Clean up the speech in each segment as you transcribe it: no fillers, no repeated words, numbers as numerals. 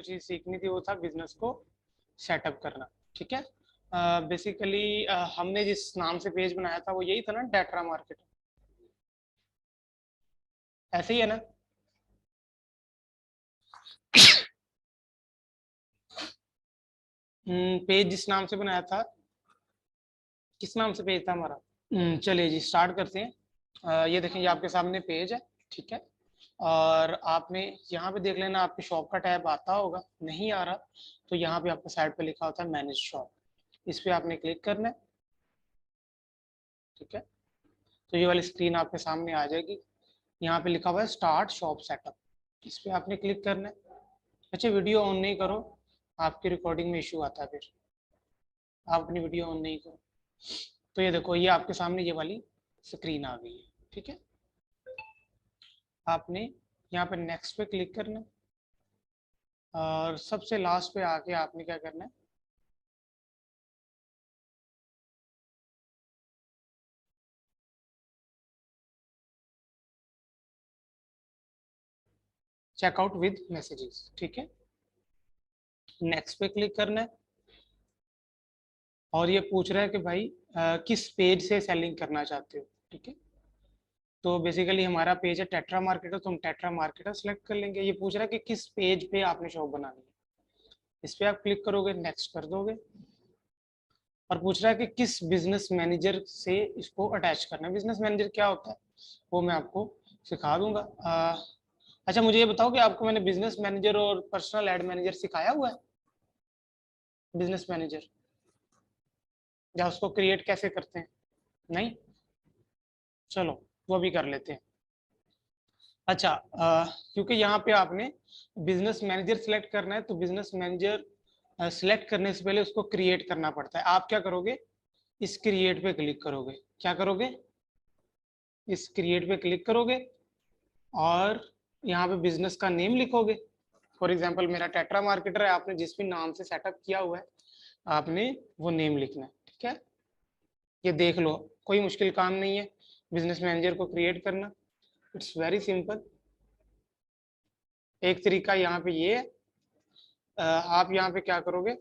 जो चीज़ सीखनी थी वो था बिजनेस को सेटअप करना। ठीक है, बेसिकली हमने जिस नाम से पेज बनाया था वो यही था ना, टेट्रा मार्केट, ऐसे ही है ना? पेज जिस नाम से बनाया था, किस नाम से पेज था हमारा? चलिए जी स्टार्ट करते हैं। ये देखें, ये आपके सामने पेज है। ठीक है, और आपने यहाँ पे देख लेना, आपके शॉप का टैब आता होगा, नहीं आ रहा तो यहाँ पे आपको साइड पे लिखा होता है मैनेज शॉप, इस पे आपने क्लिक करना है। ठीक है, तो ये वाली स्क्रीन आपके सामने आ जाएगी, यहाँ पे लिखा हुआ है स्टार्ट शॉप सेटअप, इस पे आपने क्लिक करना है। अच्छा, वीडियो ऑन नहीं करो, आपकी रिकॉर्डिंग में इशू आता है, फिर आप अपनी वीडियो ऑन नहीं करो। तो ये देखो, ये आपके सामने ये वाली स्क्रीन आ गई है। ठीक है, आपने यहाँ पे नेक्स्ट पे क्लिक करना है, और सबसे लास्ट पे आके आपने क्या करना है, चेकआउट विद मैसेजेस। ठीक है, नेक्स्ट पे क्लिक करना है, और ये पूछ रहा है कि भाई किस पेज से सेलिंग करना चाहते हो। ठीक है, तो बेसिकली हमारा पेज है टेट्रा मार्केटर, तो हम टेट्रा मार्केटर सेलेक्ट कर लेंगे। ये पूछ रहा है कि किस पेज पे आपने शॉप बनानी है, इस पे आप क्लिक करोगे, नेक्स्ट कर दोगे, और पूछ रहा है कि किस बिजनेस मैनेजर से इसको अटैच करना है। बिजनेस मैनेजर क्या होता है वो मैं आपको सिखा दूंगा। अच्छा, मुझे ये बताओ कि आपको मैंने बिजनेस मैनेजर और पर्सनल एड मैनेजर सिखाया हुआ है? बिजनेस मैनेजर या उसको क्रिएट कैसे करते हैं? नहीं? चलो वो भी कर लेते हैं। अच्छा, क्योंकि यहाँ पे आपने बिजनेस मैनेजर सिलेक्ट करना है, तो बिजनेस मैनेजर सिलेक्ट करने से पहले उसको क्रिएट करना पड़ता है। आप क्या करोगे, इस क्रिएट पे क्लिक करोगे। क्या करोगे, इस क्रिएट पे क्लिक करोगे, और यहाँ पे बिजनेस का नेम लिखोगे। फॉर एग्जांपल मेरा टेट्रा मार्केटर है, आपने जिस भी नाम से सेटअप किया हुआ है आपने वो नेम लिखना है। ठीक है, ये देख लो, कोई मुश्किल काम नहीं है बिजनेस मैनेजर को क्रिएट करना, इट्स वेरी सिंपल। एक तरीका यहाँ पे ये है, आप यहाँ पे क्या करोगे,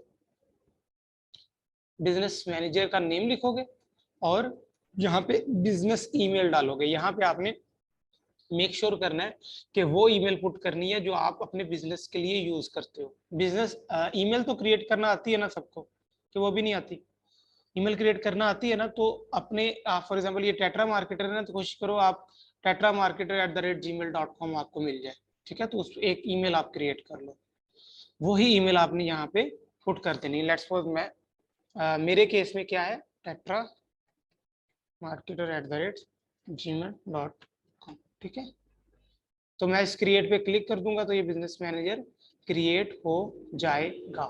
बिजनेस मैनेजर का नेम लिखोगे, और यहाँ पे बिजनेस ईमेल डालोगे। यहाँ पे आपने मेक श्योर करना है कि वो ईमेल पुट करनी है जो आप अपने बिजनेस के लिए यूज करते हो। बिजनेस ईमेल तो क्रिएट करना आती है ना सबको, कि वो भी नहीं आती? ईमेल क्रिएट करना आती है ना, तो अपने फॉर एग्जांपल ये टेट्रा मार्केटर है ना, तो कोशिश करो आप tetramarketer@gmail.com आपको मिल जाए। ठीक है, तो उस एक ईमेल आप क्रिएट कर लो, वही ईमेल आपने यहाँ पे पुट कर देनी। लेट्स सपोज मैं मेरे केस में क्या है, tetramarketer@gmail.com। ठीक है, तो मैं इस क्रिएट पे क्लिक कर दूंगा, तो ये बिजनेस मैनेजर क्रिएट हो जाएगा।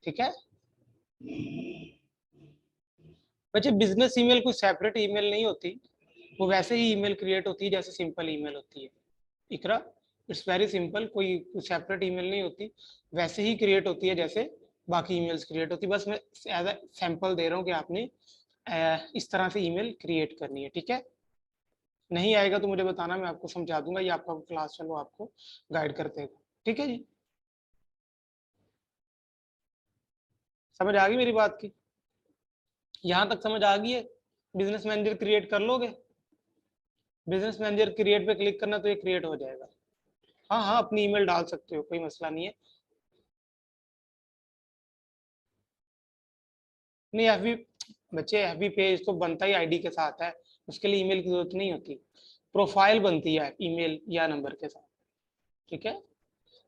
ठीक है, बच्चे बिजनेस ईमेल कोई सेपरेट ईमेल नहीं होती, वो वैसे ही ईमेल क्रिएट होती है जैसे सिंपल ईमेल होती है। इकरा, इट्स वेरी सिंपल, कोई सेपरेट ईमेल नहीं होती, वैसे ही क्रिएट होती है जैसे बाकी ईमेल्स क्रिएट होती है। बस मैं एज अ सैंपल दे रहा हूँ कि आपने इस तरह से ईमेल क्रिएट करनी है। ठीक है, नहीं आएगा तो मुझे बताना, मैं आपको समझा दूंगा, ये आपका क्लास चलो आपको गाइड करते हैं। ठीक है जी, समझ आ गई मेरी बात की? यहाँ तक समझ आ गई है? बिजनेस मैनेजर क्रिएट कर लोगे, बिजनेस मैनेजर क्रिएट पे क्लिक करना तो ये क्रिएट हो जाएगा। हाँ हाँ, अपनी ईमेल डाल सकते हो, कोई मसला नहीं है। नहीं, एफबी बच्चे, एफबी पेज तो बनता ही आईडी के साथ है, उसके लिए ईमेल की जरूरत नहीं होती, प्रोफाइल बनती है ईमेल या नंबर के साथ। ठीक है,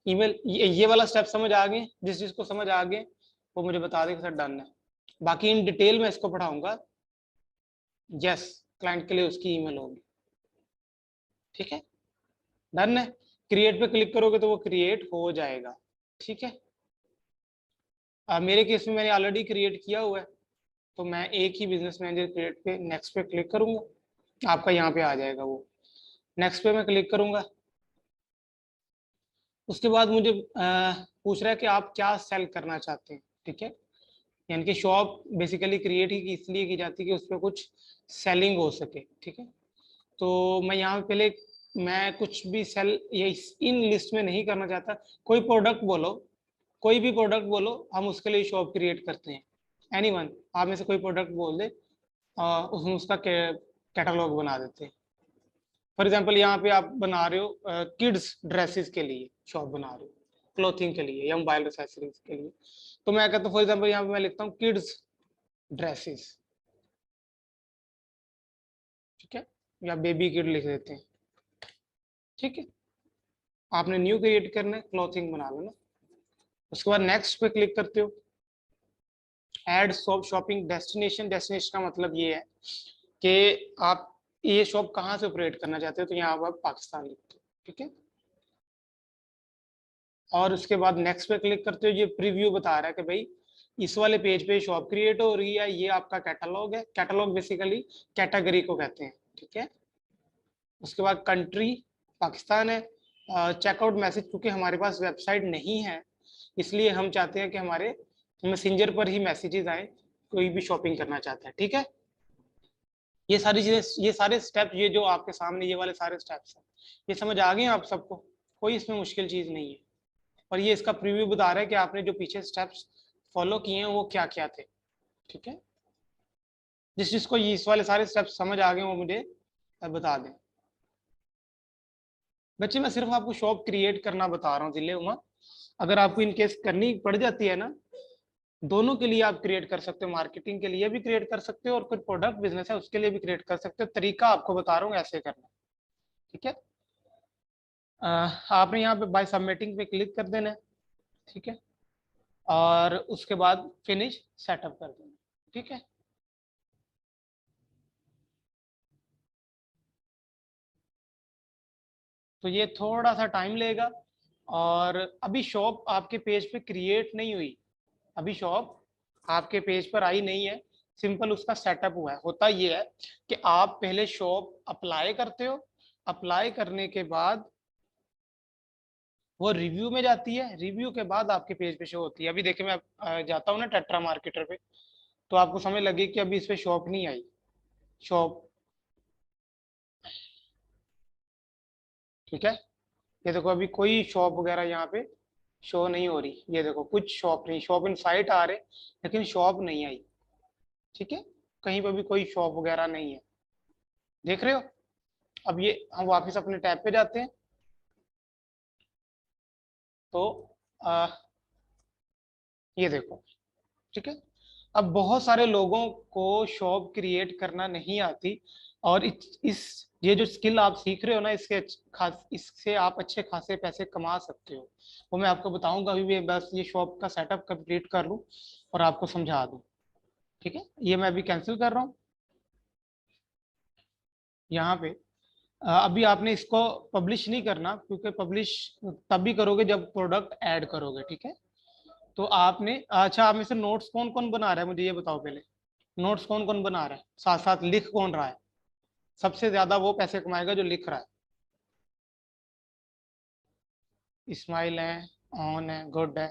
ईमेल ये वाला स्टेप समझ आ गए? जिस जिसको समझ आ गए वो मुझे बता दे कि सर डन है। बाकी इन डिटेल में इसको पढ़ाऊंगा। यस, क्लाइंट के लिए उसकी ईमेल होगी। ठीक है, डन है। क्रिएट पे क्लिक करोगे तो वो क्रिएट हो जाएगा। ठीक है, मेरे केस में मैंने ऑलरेडी क्रिएट किया हुआ है, तो मैं एक ही बिजनेस मैनेजर क्रिएट पे नेक्स्ट पे क्लिक करूंगा, आपका यहाँ पे आ जाएगा वो। नेक्स्ट पे मैं क्लिक करूंगा, उसके बाद मुझे पूछ रहा है कि आप क्या सेल करना चाहते हैं। ठीक है, यानी कि शॉप बेसिकली क्रिएट ही इसलिए की जाती है कि उस पर कुछ सेलिंग हो सके। ठीक है, तो मैं यहाँ पे पहले मैं कुछ भी सेल ये इन लिस्ट में नहीं करना चाहता, कोई प्रोडक्ट बोलो कोई भी प्रोडक्ट बोलो, हम उसके लिए शॉप क्रिएट करते हैं। एनीवन, आप में से कोई प्रोडक्ट बोल दे, उसमें उसका कैटलॉग बना देते हैं। फॉर एग्जाम्पल यहाँ पे आप बना रहे हो किड्स ड्रेसेस के लिए शॉप बना रहे हो, क्लोथिंग के लिए या मोबाइल एक्सेसरीज के लिए, तो मैं कहता हूँ फॉर एग्जाम्पल यहाँ पे मैं लिखता हूँ किड्स ड्रेसेस, ठीक है, या बेबी किड लिख देते हैं, ठीक है। आपने न्यू क्रिएट करना है, क्लॉथिंग बना लो ना। उसके बाद नेक्स्ट पे क्लिक करते हो, ऐड शॉपिंग डेस्टिनेशन। डेस्टिनेशन का मतलब ये है कि आप ये शॉप कहाँ से ऑपरेट करना चाहते हो, तो यहाँ आप पाकिस्तान लिखते हो, ठीक है। और उसके बाद नेक्स्ट पे क्लिक करते हो, ये प्रीव्यू बता रहा है कि भाई इस वाले पेज पे शॉप क्रिएट हो रही है, ये आपका कैटलॉग है। कैटलॉग बेसिकली कैटेगरी को कहते हैं, ठीक है। उसके बाद कंट्री पाकिस्तान है। चेकआउट मैसेज, क्योंकि हमारे पास वेबसाइट नहीं है, इसलिए हम चाहते हैं कि हमारे मैसेंजर पर ही मैसेजेस आए, कोई भी शॉपिंग करना चाहता है, ठीक है। ये सारी चीजें, ये सारे स्टेप्स, ये जो आपके सामने ये वाले सारे स्टेप्स हैं, ये समझ आ गए आप सबको? कोई इसमें मुश्किल चीज नहीं है। और ये इसका प्रीव्यू बता रहा है कि आपने जो पीछे स्टेप्स फॉलो किए हैं वो क्या क्या थे, ठीक है। जिस जिसको ये इस वाले सारे स्टेप्स समझ आ गए वो मुझे बता दें। बच्चे मैं सिर्फ आपको शॉप क्रिएट करना बता रहा हूँ जिले उमा, अगर आपको इनकेस करनी पड़ जाती है ना, दोनों के लिए आप क्रिएट कर सकते हो, मार्केटिंग के लिए भी क्रिएट कर सकते हो और कुछ प्रोडक्ट बिजनेस है उसके लिए भी क्रिएट कर सकते हो। तरीका आपको बता रहा हूँ ऐसे करना, ठीक है। आपने यहाँ पे बाय सबमिटिंग पे क्लिक कर देना है, ठीक है, और उसके बाद फिनिश सेटअप कर देना, ठीक है। तो ये थोड़ा सा टाइम लेगा, और अभी शॉप आपके पेज पे क्रिएट नहीं हुई, अभी शॉप आपके पेज पर आई नहीं है, सिंपल उसका सेटअप हुआ है। होता ये है कि आप पहले शॉप अप्लाई करते हो, अप्लाई करने के बाद वो रिव्यू में जाती है, रिव्यू के बाद आपके पेज पे शो होती है। अभी देखिए मैं जाता हूँ ना टेट्रा मार्केटर पे, तो आपको समझ लगे कि अभी इस पे शॉप नहीं आई, शॉप, ठीक है। ये देखो अभी कोई शॉप वगैरह यहाँ पे शो नहीं हो रही, ये देखो कुछ शॉप नहीं, शॉप इन साइट आ रहे लेकिन शॉप नहीं आई, ठीक है। कहीं पर भी कोई शॉप वगैरह नहीं है, देख रहे हो। अब ये हम वापस अपने टैब पे जाते हैं, तो आ, ये देखो, ठीक है। अब बहुत सारे लोगों को शॉप क्रिएट करना नहीं आती, और इस ये जो स्किल आप सीख रहे हो ना, इसके खास इससे आप अच्छे खासे पैसे कमा सकते हो। वो मैं आपको बताऊंगा, अभी भी बस ये शॉप का सेटअप कंप्लीट कर लूँ और आपको समझा दूँ, ठीक है। ये मैं अभी कैंसिल कर रहा हूँ यहाँ पे। अभी आपने इसको पब्लिश नहीं करना, क्योंकि पब्लिश तभी करोगे जब प्रोडक्ट ऐड करोगे, ठीक है। तो आपने, अच्छा आप में से नोट्स कौन कौन बना रहा है मुझे ये बताओ पहले। नोट्स कौन कौन बना रहा है, साथ साथ लिख कौन रहा है? सबसे ज्यादा वो पैसे कमाएगा जो लिख रहा है। इस्माइल है, ऑन है, गुड है,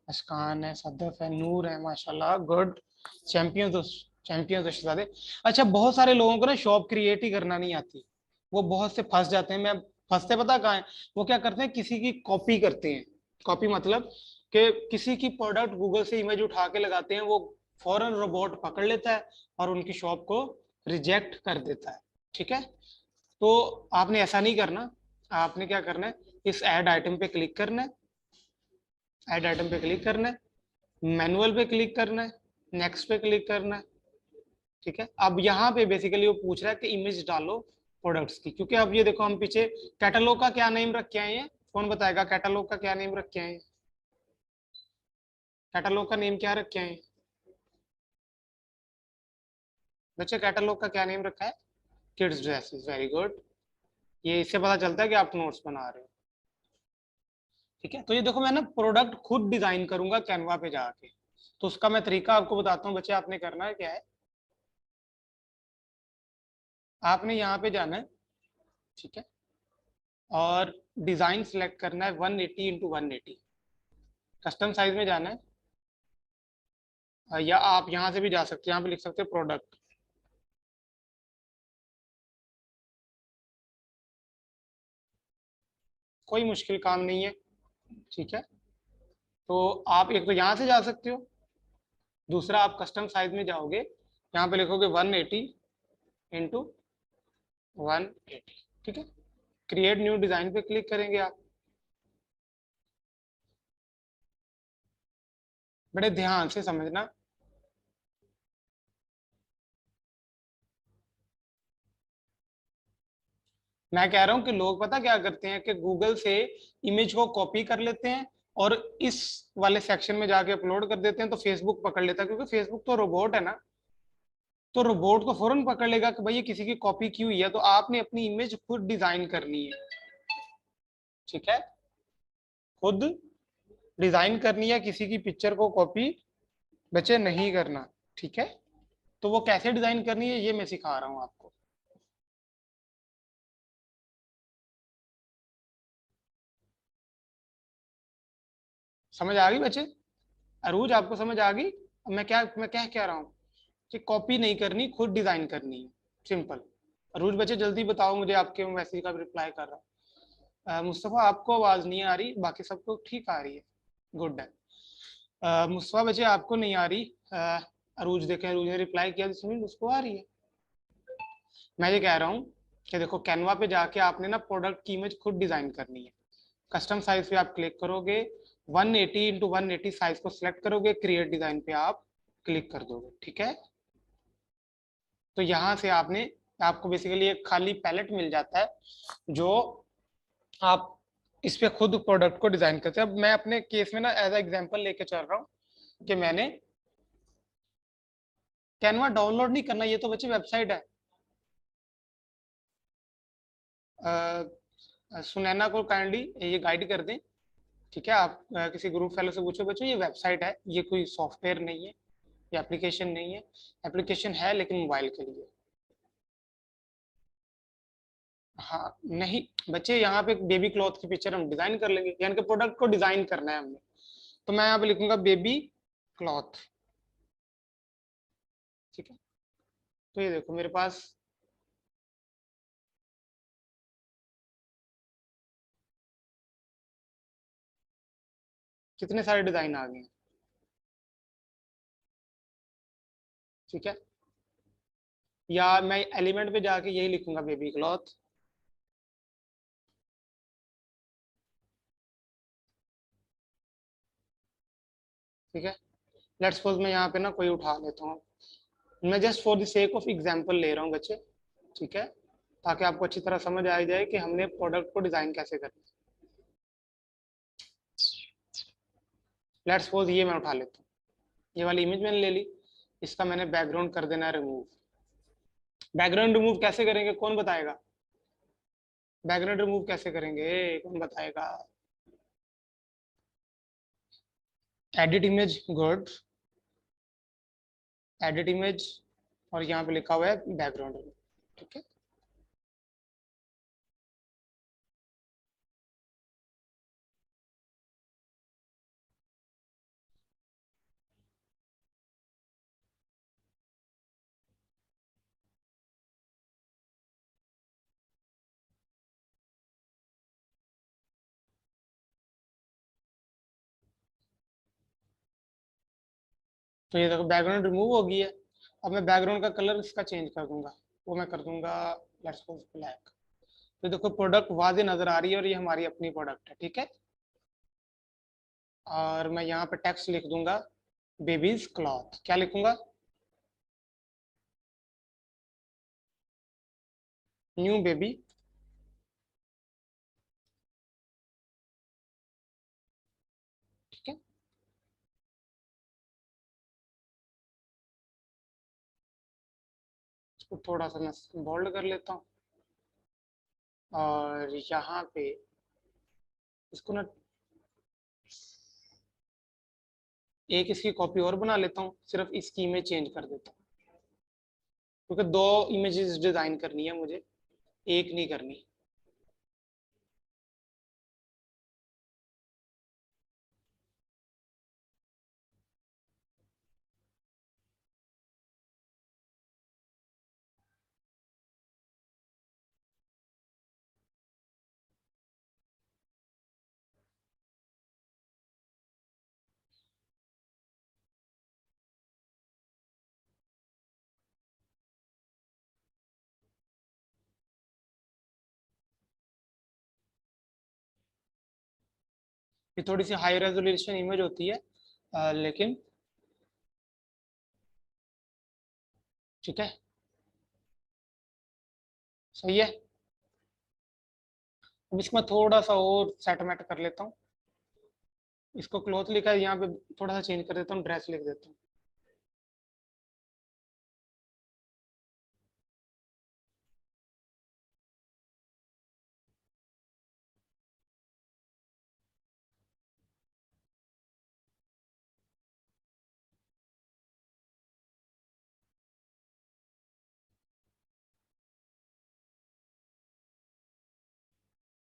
मुस्कान है, सदफ है, नूर है, माशाल्लाह गुड। चैंपियंस चैंपियंस शहजादे। अच्छा बहुत सारे लोगों को ना शॉप क्रिएट ही करना नहीं आती, वो बहुत से फंस जाते हैं। मैं फंसते पता कहाँ है, वो क्या करते हैं, किसी की कॉपी करते हैं। कॉपी मतलब कि किसी की प्रोडक्ट गूगल से इमेज उठा के लगाते हैं, वो फौरन रोबोट पकड़ लेता है और उनकी शॉप को रिजेक्ट कर देता है, ठीक है। तो आपने ऐसा नहीं करना, आपने क्या करना है, इस ऐड आइटम पे क्लिक करना है, ऐड आइटम पे क्लिक करना है, मैनुअल पे क्लिक करना है, नेक्स्ट पे क्लिक करना है, ठीक है। अब यहाँ पे बेसिकली वो पूछ रहा है कि इमेज डालो प्रोडक्ट्स की, क्योंकि अब ये देखो हम पीछे कैटलॉग का क्या नेम रख के आए हैं, कौन बताएगा कैटलॉग का क्या नेम रख के आए हैं? कैटलॉग का नेम क्या रख के आए हैं बच्चे? कैटलॉग का क्या नेम रखा है? Kids dresses, very good. ये इससे पता चलता है कि आप नोट्स बना रहे हो, ठीक है। तो ये देखो मैं ना प्रोडक्ट खुद डिजाइन करूंगा कैनवा पे जाके, तो उसका मैं तरीका आपको बताता हूँ बच्चे। आपने करना है क्या है, आपने यहाँ पे जाना है, ठीक है, और डिजाइन सेलेक्ट करना है 180 इंटू 180। कस्टम साइज में जाना है, या आप यहाँ से भी जा सकते हैं, यहाँ पे लिख सकते हो प्रोडक्ट, कोई मुश्किल काम नहीं है, ठीक है। तो आप एक तो यहाँ से जा सकते हो, दूसरा आप कस्टम साइज में जाओगे, यहाँ पे लिखोगे 180 इंटू 180, ठीक है। क्रिएट न्यू डिजाइन पे क्लिक करेंगे आप। बड़े ध्यान से समझना। मैं कह रहा हूं कि लोग पता क्या करते हैं कि गूगल से इमेज को कॉपी कर लेते हैं और इस वाले सेक्शन में जाके अपलोड कर देते हैं, तो फेसबुक पकड़ लेता है, क्योंकि फेसबुक तो रोबोट है ना, तो रोबोट को फौरन पकड़ लेगा कि भाई ये किसी की कॉपी की हुई है। तो आपने अपनी इमेज खुद डिजाइन करनी है, ठीक है, खुद डिजाइन करनी है, किसी की पिक्चर को कॉपी बच्चे नहीं करना, ठीक है। तो वो कैसे डिजाइन करनी है ये मैं सिखा रहा हूँ आपको। समझ आ गई बच्चे? अरूज आपको समझ आ गई? अब मैं क्या रहा हूँ कि कॉपी नहीं करनी, खुद डिजाइन करनी है, सिंपल। अरूज बच्चे जल्दी बताओ मुझे, आपके मैसेज का रिप्लाई कर रहा हूँ। मुस्तफा आपको आवाज नहीं आ रही, बाकी सबको ठीक आ रही है, गुड है। मुस्तफा बच्चे आपको नहीं आ रही। अरूज देखे, अरूज ने रिप्लाई किया, सुनील उसको आ रही है। मैं ये कह रहा हूँ कि देखो कैनवा पे जाके आपने ना प्रोडक्ट की इमेज खुद डिजाइन करनी है। कस्टम साइज पे आप क्लिक करोगे, 180 इंटू 180 साइज को सिलेक्ट करोगे, क्रिएट डिजाइन पे आप क्लिक कर दोगे, ठीक है। तो यहाँ से आपने आपको बेसिकली एक खाली पैलेट मिल जाता है, जो आप इस पे खुद प्रोडक्ट को डिजाइन करते हैं। अब मैं अपने केस में ना एज एग्जांपल लेके चल रहा हूँ कि मैंने कैनवा डाउनलोड नहीं करना, ये तो बच्चे वेबसाइट है। सुनैना को काइंडली ये गाइड कर दें, ठीक है। आप किसी ग्रुप फेलो से पूछो, बच्चों ये वेबसाइट है, ये कोई सॉफ्टवेयर नहीं है, ये एप्लीकेशन नहीं है। एप्लीकेशन है लेकिन मोबाइल के लिए। हाँ नहीं बच्चे, यहाँ पे बेबी क्लॉथ की पिक्चर हम डिजाइन कर लेंगे, यानी कि प्रोडक्ट को डिजाइन करना है हमने। तो मैं यहाँ पे लिखूंगा बेबी क्लॉथ, ठीक है। तो ये देखो मेरे पास कितने सारे डिजाइन आ गए हैं, ठीक है। या मैं एलिमेंट पे जाके यही लिखूंगा बेबी क्लॉथ, ठीक है। लेट्स सपोज मैं यहाँ पे ना कोई उठा लेता हूँ, मैं just for the sake of example ले रहा हूँ बच्चे, ठीक है, ताकि आपको अच्छी तरह समझ आ जाए कि हमने प्रोडक्ट को डिजाइन कैसे करना है। लेट्स सपोज ये मैं उठा लेता हूँ, ये वाली इमेज मैंने ले ली, इसका मैंने बैकग्राउंड कर देना है रिमूव। बैकग्राउंड रिमूव कैसे करेंगे, कौन बताएगा? बैकग्राउंड रिमूव कैसे करेंगे, कौन बताएगा? Edit image, good, edit image, और यहाँ पे लिखा हुआ है बैकग्राउंड, ठीक है। तो ये देखो बैकग्राउंड रिमूव हो गई है। अब मैं बैकग्राउंड का कलर इसका चेंज कर दूंगा, वो मैं कर दूंगा लेट्स सपोज ब्लैक। तो देखो प्रोडक्ट वाजे नजर आ रही है और ये हमारी अपनी प्रोडक्ट है, ठीक है। और मैं यहाँ पे टेक्स्ट लिख दूंगा बेबीज क्लॉथ, क्या लिखूंगा? न्यू बेबी, ठीक है। इसको थोड़ा सा मैं बोल्ड कर लेता हूँ, और यहाँ पे इसको ना एक इसकी कॉपी और बना लेता हूँ, सिर्फ इसकी इमेज चेंज कर देता हूँ, क्योंकि दो इमेजेस डिजाइन करनी है मुझे, एक नहीं करनी। ये थोड़ी सी हाई रेजोल्यूशन इमेज होती है, लेकिन ठीक है, सही है। अब इसमें थोड़ा सा और सेटमेट कर लेता हूँ। इसको क्लॉथ लिखा है, यहाँ पे थोड़ा सा चेंज कर देता हूँ, ड्रेस लिख देता हूँ।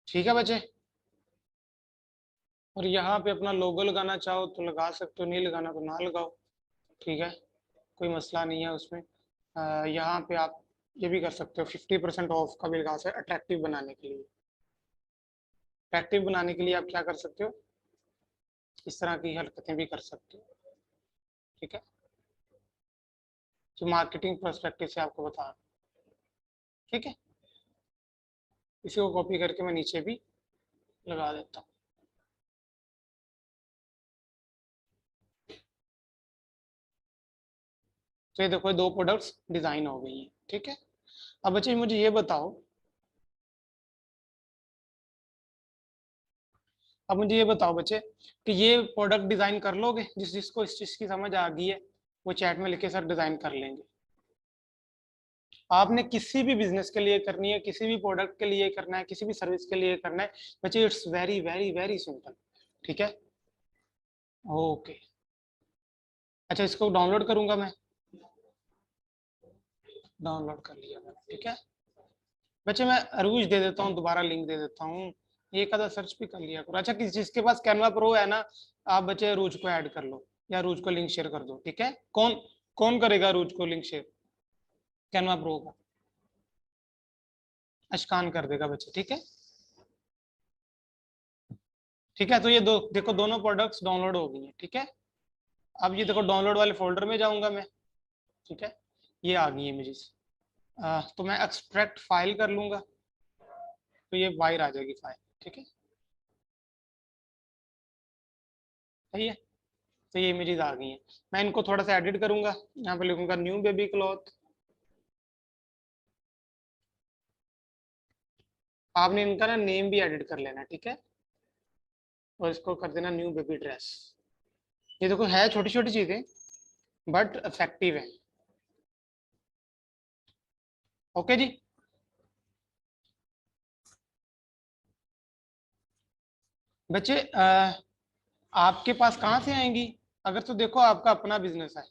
ठीक है बच्चे, और यहाँ पे अपना लोगो लगाना चाहो तो लगा सकते हो, नहीं लगाना तो ना लगाओ, ठीक है, कोई मसला नहीं है उसमें। यहाँ पे आप ये भी कर सकते हो, 50% ऑफ का भी लगा सकते हो अट्रैक्टिव बनाने के लिए। अट्रैक्टिव बनाने के लिए आप क्या कर सकते हो, इस तरह की हरकतें भी कर सकते हो, ठीक है, जो मार्केटिंग पर्सपेक्टिव से आपको बता रहा हूं, ठीक है। इसी को कॉपी करके मैं नीचे भी लगा देता हूँ। तो ये देखो, दो प्रोडक्ट्स डिजाइन हो गई हैं, ठीक है। अब बच्चे मुझे ये बताओ, अब मुझे ये बताओ बच्चे कि ये प्रोडक्ट डिजाइन कर लोगे, जिसको इस चीज की समझ आ गई है वो चैट में लिखे सर डिजाइन कर लेंगे। आपने किसी भी बिजनेस के लिए करनी है, किसी भी प्रोडक्ट के लिए करना है, किसी भी सर्विस के लिए करना है बच्चे, it's very very very simple, ठीक है। ओके, अच्छा इसको डाउनलोड करूंगा मैं, डाउनलोड कर लिया मैंने, ठीक है। बच्चे मैं अरूज दे देता हूँ, दोबारा लिंक दे देता हूँ, एक आधा सर्च भी कर लिया करो। अच्छा, किसी जिसके पास कैनवा प्रो है ना, आप बच्चे अरूज को ऐड कर लो या अरूज को लिंक शेयर कर दो, ठीक है। कौन कौन करेगा अरूज को लिंक शेयर, कैनवा प्रो का? अशकान कर देगा बच्चे, ठीक है, ठीक है। तो ये दो देखो, दोनों प्रोडक्ट्स डाउनलोड हो गई हैं, ठीक है। अब ये देखो, डाउनलोड वाले फोल्डर में जाऊंगा मैं, ठीक है, ये आ गई इमेजेस। तो मैं एक्सट्रैक्ट फाइल कर लूंगा, तो ये बाहर आ जाएगी फाइल, ठीक है, सही है। तो ये इमेजेस आ गई हैं, मैं इनको थोड़ा सा एडिट करूंगा, यहाँ पे लिखूंगा न्यू बेबी क्लॉथ। आपने इनका ना नेम भी एडिट कर लेना, ठीक है, और इसको कर देना न्यू बेबी ड्रेस। ये देखो, है छोटी छोटी चीजें बट इफेक्टिव है। ओके जी, बच्चे आपके पास कहाँ से आएंगी? अगर तो देखो आपका अपना बिजनेस है,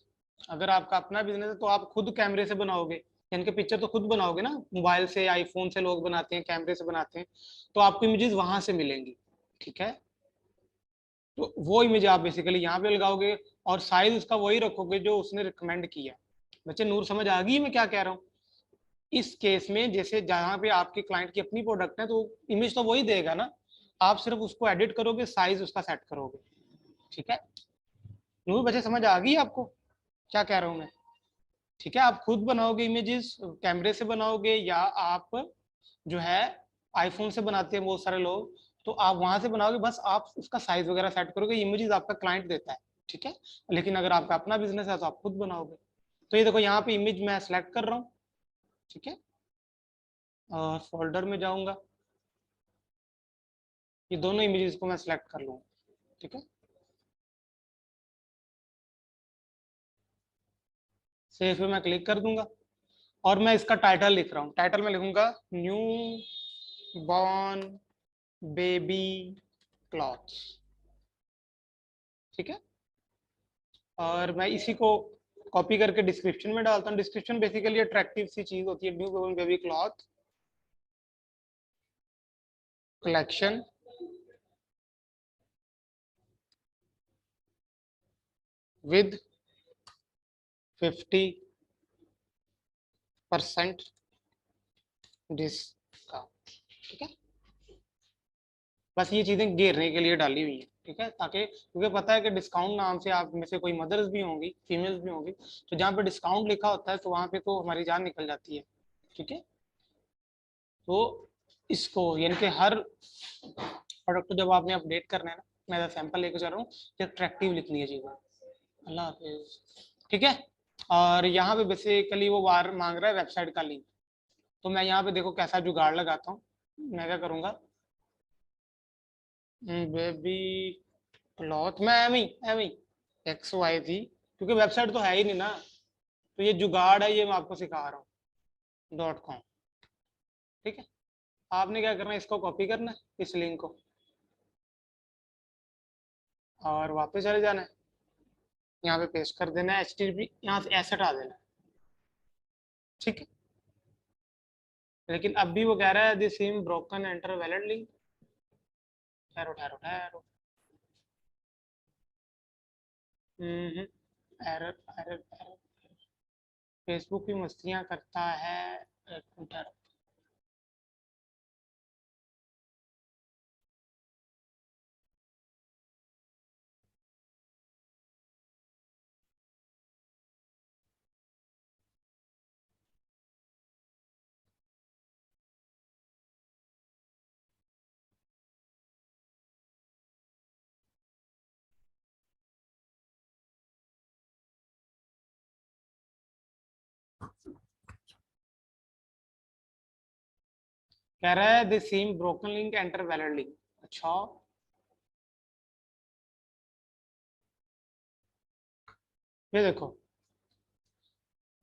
अगर आपका अपना बिजनेस है तो आप खुद कैमरे से बनाओगे, यानी कि पिक्चर तो खुद बनाओगे ना, मोबाइल से आईफोन से लोग बनाते हैं, कैमरे से बनाते हैं, तो आपको इमेजेस वहां से मिलेंगी, ठीक है। तो वो इमेज आप बेसिकली यहाँ पे लगाओगे, और साइज उसका वही रखोगे जो उसने रिकमेंड किया। बच्चे नूर समझ आ गई मैं क्या कह रहा हूँ? इस केस में जैसे जहाँ पे आपके क्लाइंट की अपनी प्रोडक्ट है तो इमेज तो वही देगा ना, आप सिर्फ उसको एडिट करोगे, साइज उसका सेट करोगे, ठीक है। नूर बच्चे समझ आ गई आपको क्या कह रहा हूँ मैं? ठीक है, आप खुद बनाओगे इमेजेस, कैमरे से बनाओगे, या आप जो है आईफोन से बनाते हैं बहुत सारे लोग, तो आप वहां से बनाओगे, बस आप उसका साइज वगैरह सेट करोगे, इमेजेस आपका क्लाइंट देता है, ठीक है। लेकिन अगर आपका अपना बिजनेस है तो आप खुद बनाओगे। तो ये देखो, यहाँ पे इमेज मैं सेलेक्ट कर रहा हूँ, ठीक है, और फोल्डर में जाऊंगा, ये दोनों इमेजेस को मैं सेलेक्ट कर लूंगा, ठीक है, सेव पे मैं क्लिक कर दूंगा, और मैं इसका टाइटल लिख रहा हूँ, टाइटल में लिखूंगा न्यू बॉर्न बेबी क्लॉथ्स, ठीक है। और मैं इसी को कॉपी करके डिस्क्रिप्शन में डालता हूँ। डिस्क्रिप्शन बेसिकली अट्रैक्टिव सी चीज होती है, new born baby cloth collection with 50% discount, ठीक है। बस ये चीजें घेरने के लिए डाली हुई है, ठीक है, ताकि क्योंकि पता है कि डिस्काउंट नाम से आप में से कोई मदर्स भी होंगी, फीमेल्स भी होंगी, तो जहाँ पे डिस्काउंट लिखा होता है तो वहां पे तो हमारी जान निकल जाती है, ठीक है। तो इसको यानी कि हर प्रोडक्ट को जब आपने अपडेट करना है ना, मैं सैंपल लेकर जा रहा हूँ, अट्रैक्टिव लिखनी है चीज़ें। अल्लाह हाफिज। ठीक है, और यहाँ पे बेसिकली वो बार मांग रहा है वेबसाइट का लिंक। तो मैं यहाँ पे देखो कैसा जुगाड़ लगाता हूँ। मैं क्या करूँगा, बेबी क्लॉथ, मैं एम ही एक्स वाई थी, क्योंकि वेबसाइट तो है ही नहीं ना, तो ये जुगाड़ है, ये मैं आपको सिखा रहा हूँ .com। ठीक है, आपने क्या करना है, इसको कॉपी करना है इस लिंक को, और वापस चले जाना है, यहाँ पे पेस्ट कर देना है, HTTP यहाँ से ऐसे हटा देना है। ठीक है, लेकिन अब भी वो कह रहा है this SIM broken, enter valid link. ठहरो ठहरो ठहरो, एरर एरर एरर, फेसबुक भी मस्तियाँ करता है। एक मिनट ठहरो। कह रहा है this SIM broken link, enter valid link. अच्छा, ये देखो,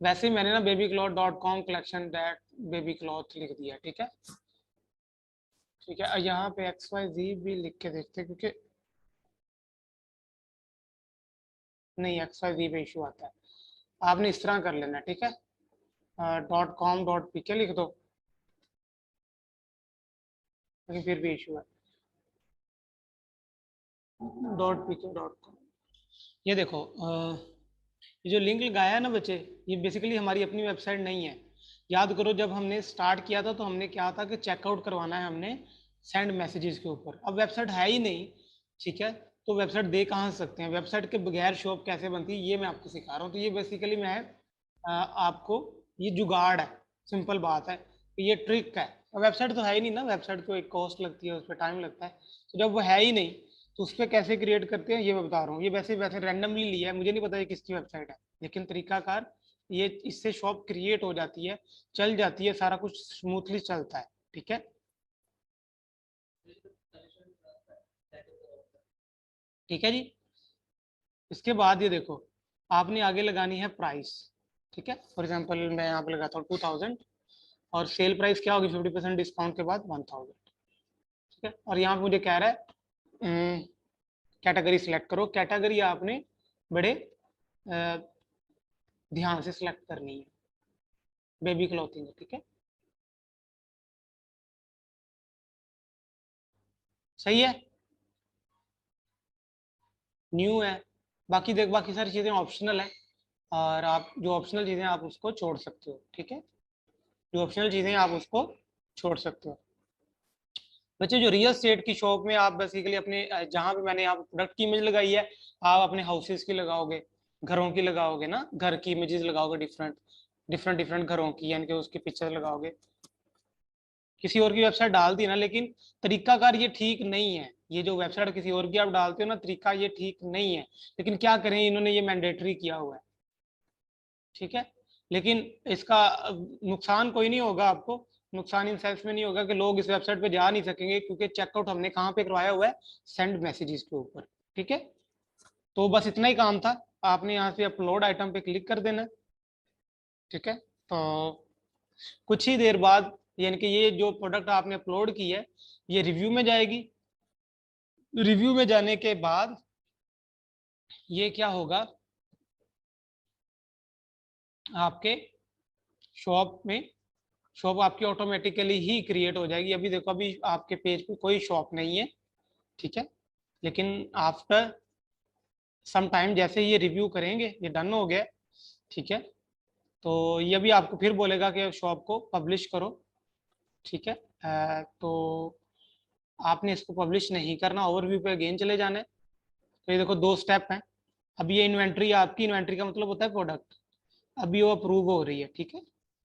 वैसे ही मैंने ना babycloth.com collection that baby cloth लिख दिया। ठीक है, ठीक है, यहाँ पे XYZ भी लिख के देखते हैं, क्योंकि नहीं XYZ पे इशू आता है। आपने इस तरह कर लेना। ठीक है, .com.pk लिख दो, लेकिन फिर भी इशू है। .pk.com, ये देखो, ये जो लिंक लगाया है ना बच्चे, ये बेसिकली हमारी अपनी वेबसाइट नहीं है। याद करो जब हमने स्टार्ट किया था तो हमने क्या था कि चेकआउट करवाना है हमने सेंड मैसेजेस के ऊपर। अब वेबसाइट है ही नहीं, ठीक है, तो वेबसाइट दे कहाँ सकते हैं, वेबसाइट के बगैर शॉप कैसे बनती है, ये मैं आपको सिखा रहा हूँ। तो ये बेसिकली मैं आपको, ये जुगाड़ है, सिंपल बात है, ये ट्रिक है। वेबसाइट तो है ही नहीं ना, वेबसाइट को एक कॉस्ट लगती है, उस पर टाइम लगता है, तो जब वो है ही नहीं तो उस पर कैसे क्रिएट करते हैं ये मैं बता रहा हूँ। ये वैसे वैसे रैंडमली लिया है, मुझे नहीं पता ये किसकी वेबसाइट है, लेकिन तरीकाकार ये, इससे शॉप क्रिएट हो जाती है, चल जाती है, सारा कुछ स्मूथली चलता है। ठीक है, ठीक है जी। इसके बाद ये देखो, आपने आगे लगानी है प्राइस। ठीक है, फॉर एग्जांपल मैं यहाँ पे लगाता हूँ 2000, और सेल प्राइस क्या होगी 50% डिस्काउंट के बाद 1000। ठीक है, और यहाँ पे मुझे कह रहा है कैटेगरी सिलेक्ट करो। कैटेगरी आपने बड़े ध्यान से सिलेक्ट करनी है, बेबी क्लॉथिंग है। ठीक है, सही है, न्यू है। बाकी देख, बाकी सारी चीज़ें ऑप्शनल है, और आप जो ऑप्शनल चीज़ें आप उसको छोड़ सकते हो। ठीक है, जो ऑप्शनल चीज़ें आप उसको छोड़ सकते हो। बच्चे जो रियल स्टेट की शॉप में आप बेसिकली अपने जहाँ पे मैंने यहाँ प्रोडक्ट की इमेज लगाई है, आप अपने हाउसेस की लगाओगे, घरों की लगाओगे ना, घर की इमेजेस लगाओगे, डिफरेंट डिफरेंट डिफरेंट घरों की, यानी कि उसकी पिक्चर लगाओगे। किसी और की वेबसाइट डाल दी ना, लेकिन तरीकाकार ये ठीक नहीं है। ये जो वेबसाइट किसी और की आप डालते हो ना, तरीका ये ठीक नहीं है, लेकिन क्या करें, इन्होंने ये मैंडेटरी किया हुआ है। ठीक है, लेकिन इसका नुकसान कोई नहीं होगा आपको। नुकसान इन सेंस में नहीं होगा कि लोग इस वेबसाइट पे जा नहीं सकेंगे, क्योंकि चेकआउट हमने कहाँ पे करवाया हुआ है, सेंड मैसेजेस के ऊपर। ठीक है, तो बस इतना ही काम था, आपने यहाँ से अपलोड आइटम पे क्लिक कर देना। ठीक है, तो कुछ ही देर बाद, यानी कि ये जो प्रोडक्ट आपने अपलोड की है, ये रिव्यू में जाएगी। रिव्यू में जाने के बाद ये क्या होगा, आपके शॉप में, शॉप आपकी ऑटोमेटिकली ही क्रिएट हो जाएगी। अभी देखो, अभी आपके पेज पे कोई शॉप नहीं है। ठीक है, लेकिन आफ्टर सम टाइम जैसे ये रिव्यू करेंगे, ये डन हो गया। ठीक है, तो ये भी आपको फिर बोलेगा कि शॉप को पब्लिश करो। ठीक है, तो आपने इसको पब्लिश नहीं करना, ओवरव्यू पे अगेन चले जाना है। तो ये देखो, दो स्टेप हैं। अब ये इन्वेंट्री, आपकी इन्वेंट्री का मतलब होता है प्रोडक्ट, अभी वो अप्रूव हो रही है। ठीक है,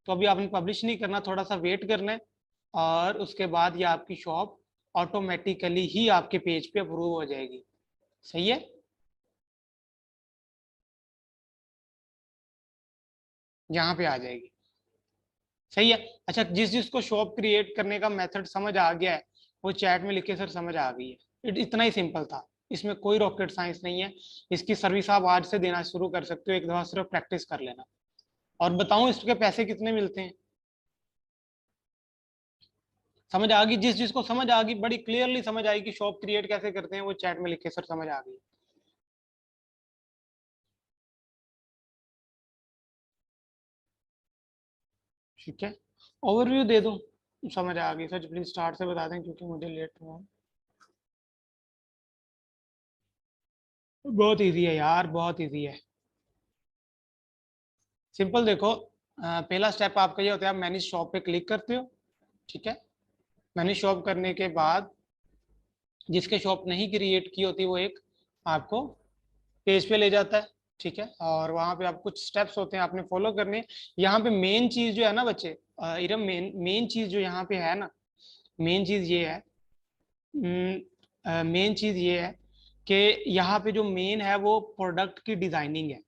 तो अभी आपने पब्लिश नहीं करना, थोड़ा सा वेट करना है, और उसके बाद ये आपकी शॉप ऑटोमेटिकली ही आपके पेज पे अप्रूव हो जाएगी। सही है, यहाँ पे आ जाएगी। सही है। अच्छा, जिस जिसको शॉप क्रिएट करने का मेथड समझ आ गया है वो चैट में लिखे सर समझ आ गई है। इतना ही सिंपल था, इसमें कोई रॉकेट साइंस नहीं है। इसकी सर्विस आप आज से देना शुरू कर सकते हो, एक दफा सिर्फ प्रैक्टिस कर लेना। और बताऊं इसके पैसे कितने मिलते हैं? समझ आ गई? जिस जिसको समझ आ गई, बड़ी क्लियरली समझ आई कि शॉप क्रिएट कैसे करते हैं, वो चैट में लिखे सर समझ आ गई। ठीक है, ओवरव्यू दे दूं? समझ आ गई सर, प्लीज स्टार्ट से बता दें क्योंकि मुझे लेट हुआ। बहुत इजी है यार, बहुत इजी है। सिंपल देखो, पहला स्टेप आपका ये होता है, आप मैनेज शॉप पे क्लिक करते हो। ठीक है, मैनेज शॉप करने के बाद जिसके शॉप नहीं क्रिएट की होती वो एक आपको पेज पे ले जाता है। ठीक है, और वहां पे आप कुछ स्टेप्स होते हैं आपने फॉलो करने। यहाँ पे मेन चीज जो है ना बच्चे, इरम, मेन मेन चीज जो यहाँ पे है ना, मेन चीज ये है, मेन चीज ये है कि यहाँ पे जो मेन है वो प्रोडक्ट की डिजाइनिंग है।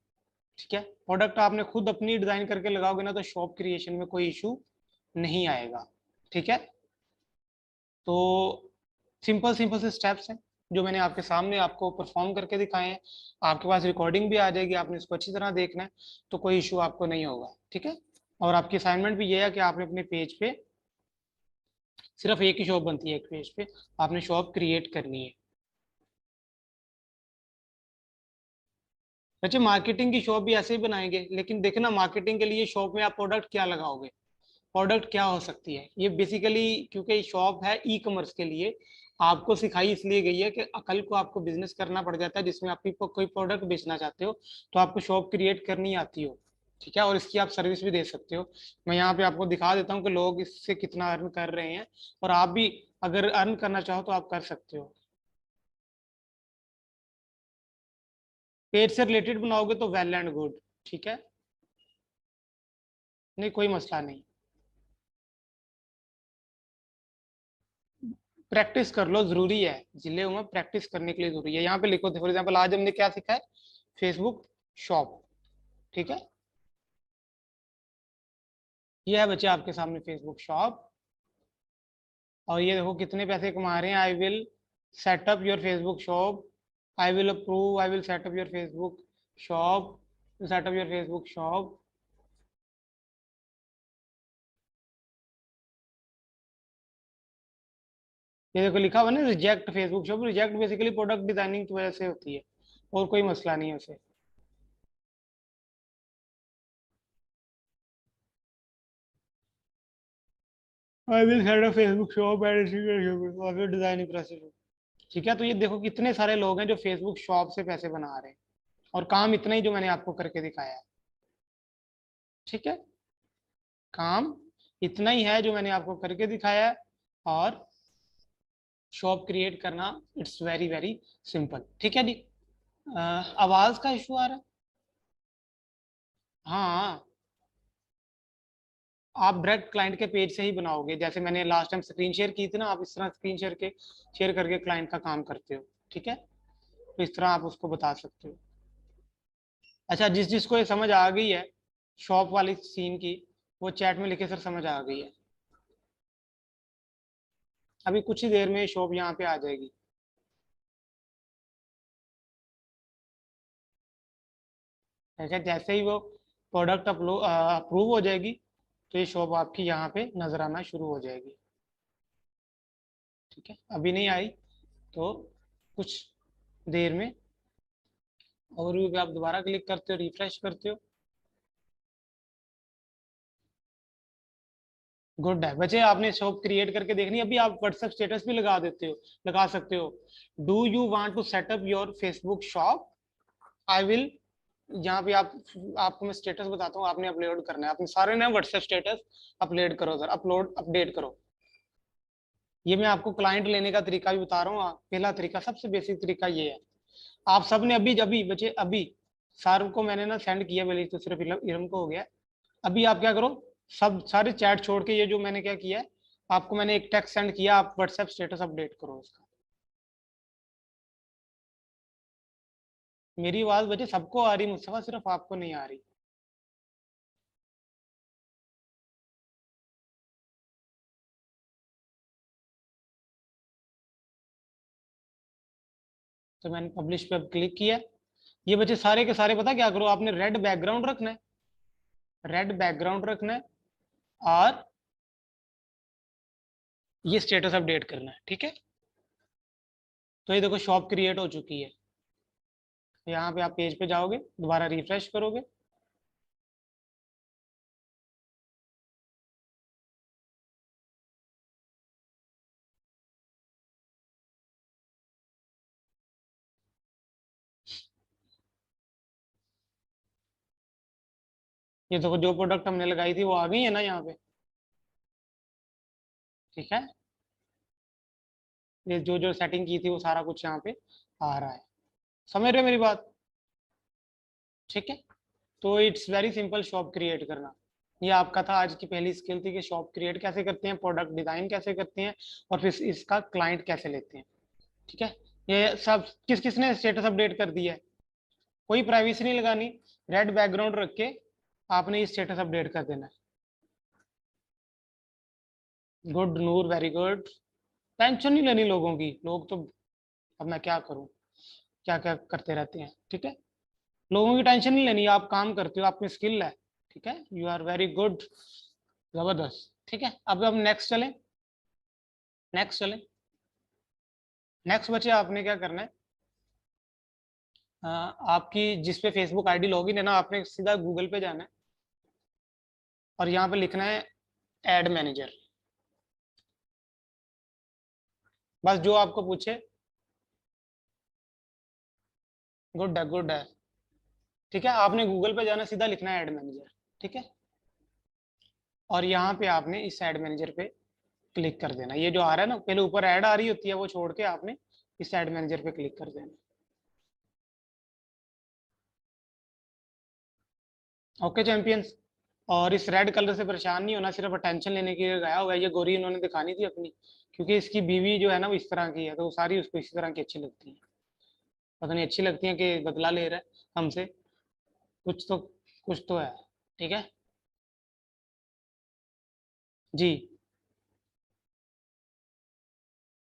ठीक है, प्रोडक्ट आपने खुद अपनी डिजाइन करके लगाओगे ना तो शॉप क्रिएशन में कोई इशू नहीं आएगा। ठीक है, तो सिंपल सिंपल से स्टेप्स हैं जो मैंने आपके सामने आपको परफॉर्म करके दिखाए हैं। आपके पास रिकॉर्डिंग भी आ जाएगी, आपने इसको अच्छी तरह देखना है, तो कोई इशू आपको नहीं होगा। ठीक है, और आपकी असाइनमेंट भी ये है कि आपने अपने पेज पे सिर्फ एक ही शॉप बनती है, एक पेज पे आपने शॉप क्रिएट करनी है। अच्छा, मार्केटिंग की शॉप भी ऐसे ही बनाएंगे, लेकिन देखना मार्केटिंग के लिए शॉप में आप प्रोडक्ट क्या लगाओगे, प्रोडक्ट क्या हो सकती है। ये बेसिकली क्योंकि शॉप है ई कॉमर्स के लिए, आपको सिखाई इसलिए गई है कि कल को आपको बिजनेस करना पड़ जाता है जिसमें आप कोई प्रोडक्ट बेचना चाहते हो, तो आपको शॉप क्रिएट करनी आती हो। ठीक है, और इसकी आप सर्विस भी दे सकते हो। मैं यहाँ पे आपको दिखा देता हूँ कि लोग इससे कितना अर्न कर रहे हैं, और आप भी अगर अर्न करना चाहो तो आप कर सकते हो। पेज से रिलेटेड बनाओगे तो वेल एंड गुड। ठीक है, नहीं कोई मसला नहीं। प्रैक्टिस कर लो, जरूरी है। जिले में प्रैक्टिस करने के लिए जरूरी है। यहाँ पे लिखो फॉर एग्जाम्पल आज हमने क्या सीखा है, फेसबुक शॉप। ठीक है, ये है बच्चे आपके सामने फेसबुक शॉप, और ये देखो कितने पैसे कमा रहे हैं। I will set up your Facebook shop, I will approve, I will set up your Facebook shop, setup your Facebook shop. ये देखो लिखा हुआ ना reject Facebook shop, reject basically product designing की वजह से होती है, और कोई मसला नहीं है उसे। I will set up Facebook shop and designing process. ठीक है, तो ये देखो कितने सारे लोग हैं जो फेसबुक शॉप से पैसे बना रहे हैं, और काम इतना ही जो मैंने आपको करके दिखाया है। ठीक है, काम इतना ही है जो मैंने आपको करके दिखाया है, और शॉप क्रिएट करना इट्स वेरी वेरी सिंपल। ठीक है जी। आवाज का इशू आ रहा है? हाँ, आप डायरेक्ट क्लाइंट के पेज से ही बनाओगे, जैसे मैंने लास्ट टाइम स्क्रीन शेयर की थी ना, आप इस तरह स्क्रीन शेयर करके क्लाइंट का काम करते हो। ठीक है, तो इस तरह आप उसको बता सकते हो। अच्छा, जिस जिसको ये समझ आ गई है शॉप वाली सीन की, वो चैट में लिखे सर समझ आ गई है। अभी कुछ ही देर में शॉप यहाँ पे आ जाएगी। ठीक है, जैसे ही वो प्रोडक्ट अप्रूव हो जाएगी तो ये शॉप आपकी यहाँ पे नजर आना शुरू हो जाएगी। ठीक है, अभी नहीं आई तो कुछ देर में ओवरव्यू पे आप दोबारा क्लिक करते हो, रिफ्रेश करते हो। गुड है बच्चे, आपने शॉप क्रिएट करके देखनी। अभी आप व्हाट्सएप स्टेटस भी लगा देते हो, लगा सकते हो। Do you want to set up your Facebook shop, I will. यहाँ पे आप, आपको मैं स्टेटस बताता हूँ, आपने अपलोड करना है अपने सारे ना व्हाट्सएप स्टेटस। अपलोड करो सर, अपलोड अपडेट करो। ये मैं आपको क्लाइंट लेने का तरीका भी बता रहा हूँ। पहला तरीका, सबसे बेसिक तरीका ये है। आप सबने अभी अभी बच्चे अभी सर को मैंने ना सेंड किया, मेरे तो सिर्फ इरम को हो गया। अभी आप क्या करो, सब सारे चैट छोड़ के ये जो मैंने क्या किया है, आपको मैंने एक टेक्स्ट सेंड किया, आप व्हाट्सएप स्टेटस अपडेट करो उसका। मेरी आवाज बच्चे सबको आ रही, मुस्तफा सिर्फ आपको नहीं आ रही। तो मैंने पब्लिश पे अब क्लिक किया। ये बच्चे सारे के सारे पता क्या करो, आपने रेड बैकग्राउंड रखना है, रेड बैकग्राउंड रखना है, और ये स्टेटस अपडेट करना है, ठीक है। तो ये देखो शॉप क्रिएट हो चुकी है। यहाँ पे आप पेज पे जाओगे, दोबारा रिफ्रेश करोगे, ये देखो जो प्रोडक्ट हमने लगाई थी वो आ गई है ना यहाँ पे, ठीक है। ये जो जो सेटिंग की थी वो सारा कुछ यहाँ पे आ रहा है, समझ रहे हो मेरी बात, ठीक है। तो it's very simple shop create करना। ये आपका था आज की पहली स्किल थी कि शॉप क्रिएट कैसे करते हैं, प्रोडक्ट डिजाइन कैसे करते हैं, और फिर इसका क्लाइंट कैसे लेते हैं, ठीक है। ये सब किस किसने स्टेटस अपडेट कर दिया है, कोई प्राइवेसी नहीं लगानी, रेड बैकग्राउंड रख के आपने ये स्टेटस अपडेट कर देना है। गुड नूर, वेरी गुड। टेंशन नहीं लेनी लोगों की, लोग तो अब मैं क्या करूं, क्या क्या करते रहते हैं, ठीक है। लोगों की टेंशन नहीं लेनी, आप काम करते हो, आप में स्किल है, ठीक है, यू आर वेरी गुड, जबरदस्त, ठीक है। अब हम नेक्स्ट चलें, नेक्स्ट चलें। नेक्स्ट बच्चे आपने क्या करना है, आपकी जिस पे फेसबुक आईडी लॉगिन है ना, आपने सीधा गूगल पे जाना है, और यहाँ पे लिखना है एड मैनेजर, बस जो आपको पूछे। गुड है, गुड है, ठीक है। आपने गूगल पे जाना, सीधा लिखना है एड मैनेजर, ठीक है। और यहाँ पे आपने इस एड मैनेजर पे क्लिक कर देना। ये जो आ रहा है ना, पहले ऊपर ऐड आ रही होती है, वो छोड़ के आपने इस एड मैनेजर पे क्लिक कर देना। Okay champions. और इस रेड कलर से परेशान नहीं होना, सिर्फ अटेंशन लेने के लिए गया हुआ है, ये गोरी इन्होंने दिखानी थी अपनी, क्योंकि इसकी बीवी जो है ना वो इस तरह की है, तो वो सारी उसको इसी तरह की अच्छी लगती है। पता नहीं अच्छी लगती है कि बदला ले रहा है हमसे, कुछ तो, कुछ तो है, ठीक है जी।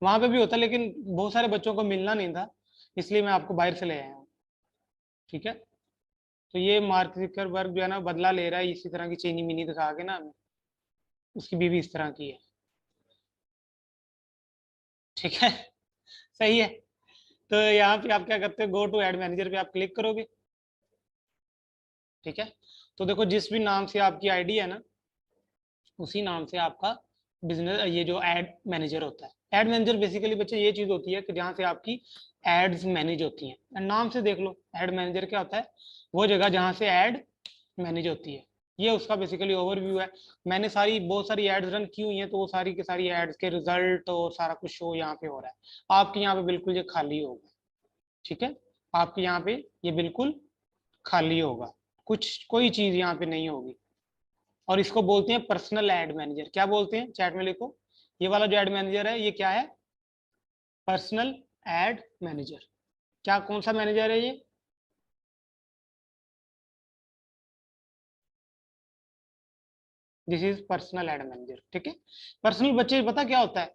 वहां पे भी होता है, लेकिन बहुत सारे बच्चों को मिलना नहीं था, इसलिए मैं आपको बाहर से ले आया हूँ, ठीक है। तो ये मार्क जुकरबर्ग जो है ना बदला ले रहा है इसी तरह की चीनी मिनी दिखा के ना हमें, उसकी बीवी इस तरह की है, ठीक है। सही है। तो यहाँ पे आप क्या करते हो, गो टू एड मैनेजर पे आप क्लिक करोगे, ठीक है। तो देखो जिस भी नाम से आपकी आईडी है ना, उसी नाम से आपका बिजनेस, ये जो एड मैनेजर होता है। एड मैनेजर बेसिकली बच्चे ये चीज होती है कि जहाँ से आपकी एड्स मैनेज होती हैं, नाम से देख लो, एड मैनेजर क्या होता है, वो जगह जहाँ से एड मैनेज होती है। ये उसका बेसिकली ओवरव्यू है। मैंने सारी बहुत सारी एड्स रन की हुई हैं, तो वो सारी की सारी एड्स के रिजल्ट और सारा कुछ शो यहाँ पे हो रहा है। आपके यहाँ पे बिल्कुल ये खाली होगा, ठीक है। आपके यहाँ पे ये बिल्कुल खाली होगा, कुछ कोई चीज यहाँ पे नहीं होगी। और इसको बोलते हैं पर्सनल एड मैनेजर। क्या बोलते हैं, चैट में लिखो, ये वाला जो एड मैनेजर है ये क्या है, पर्सनल एड मैनेजर। क्या, कौन सा मैनेजर है ये, this is personal add manager, ठीक है। पर्सनल बच्चे पता क्या होता है,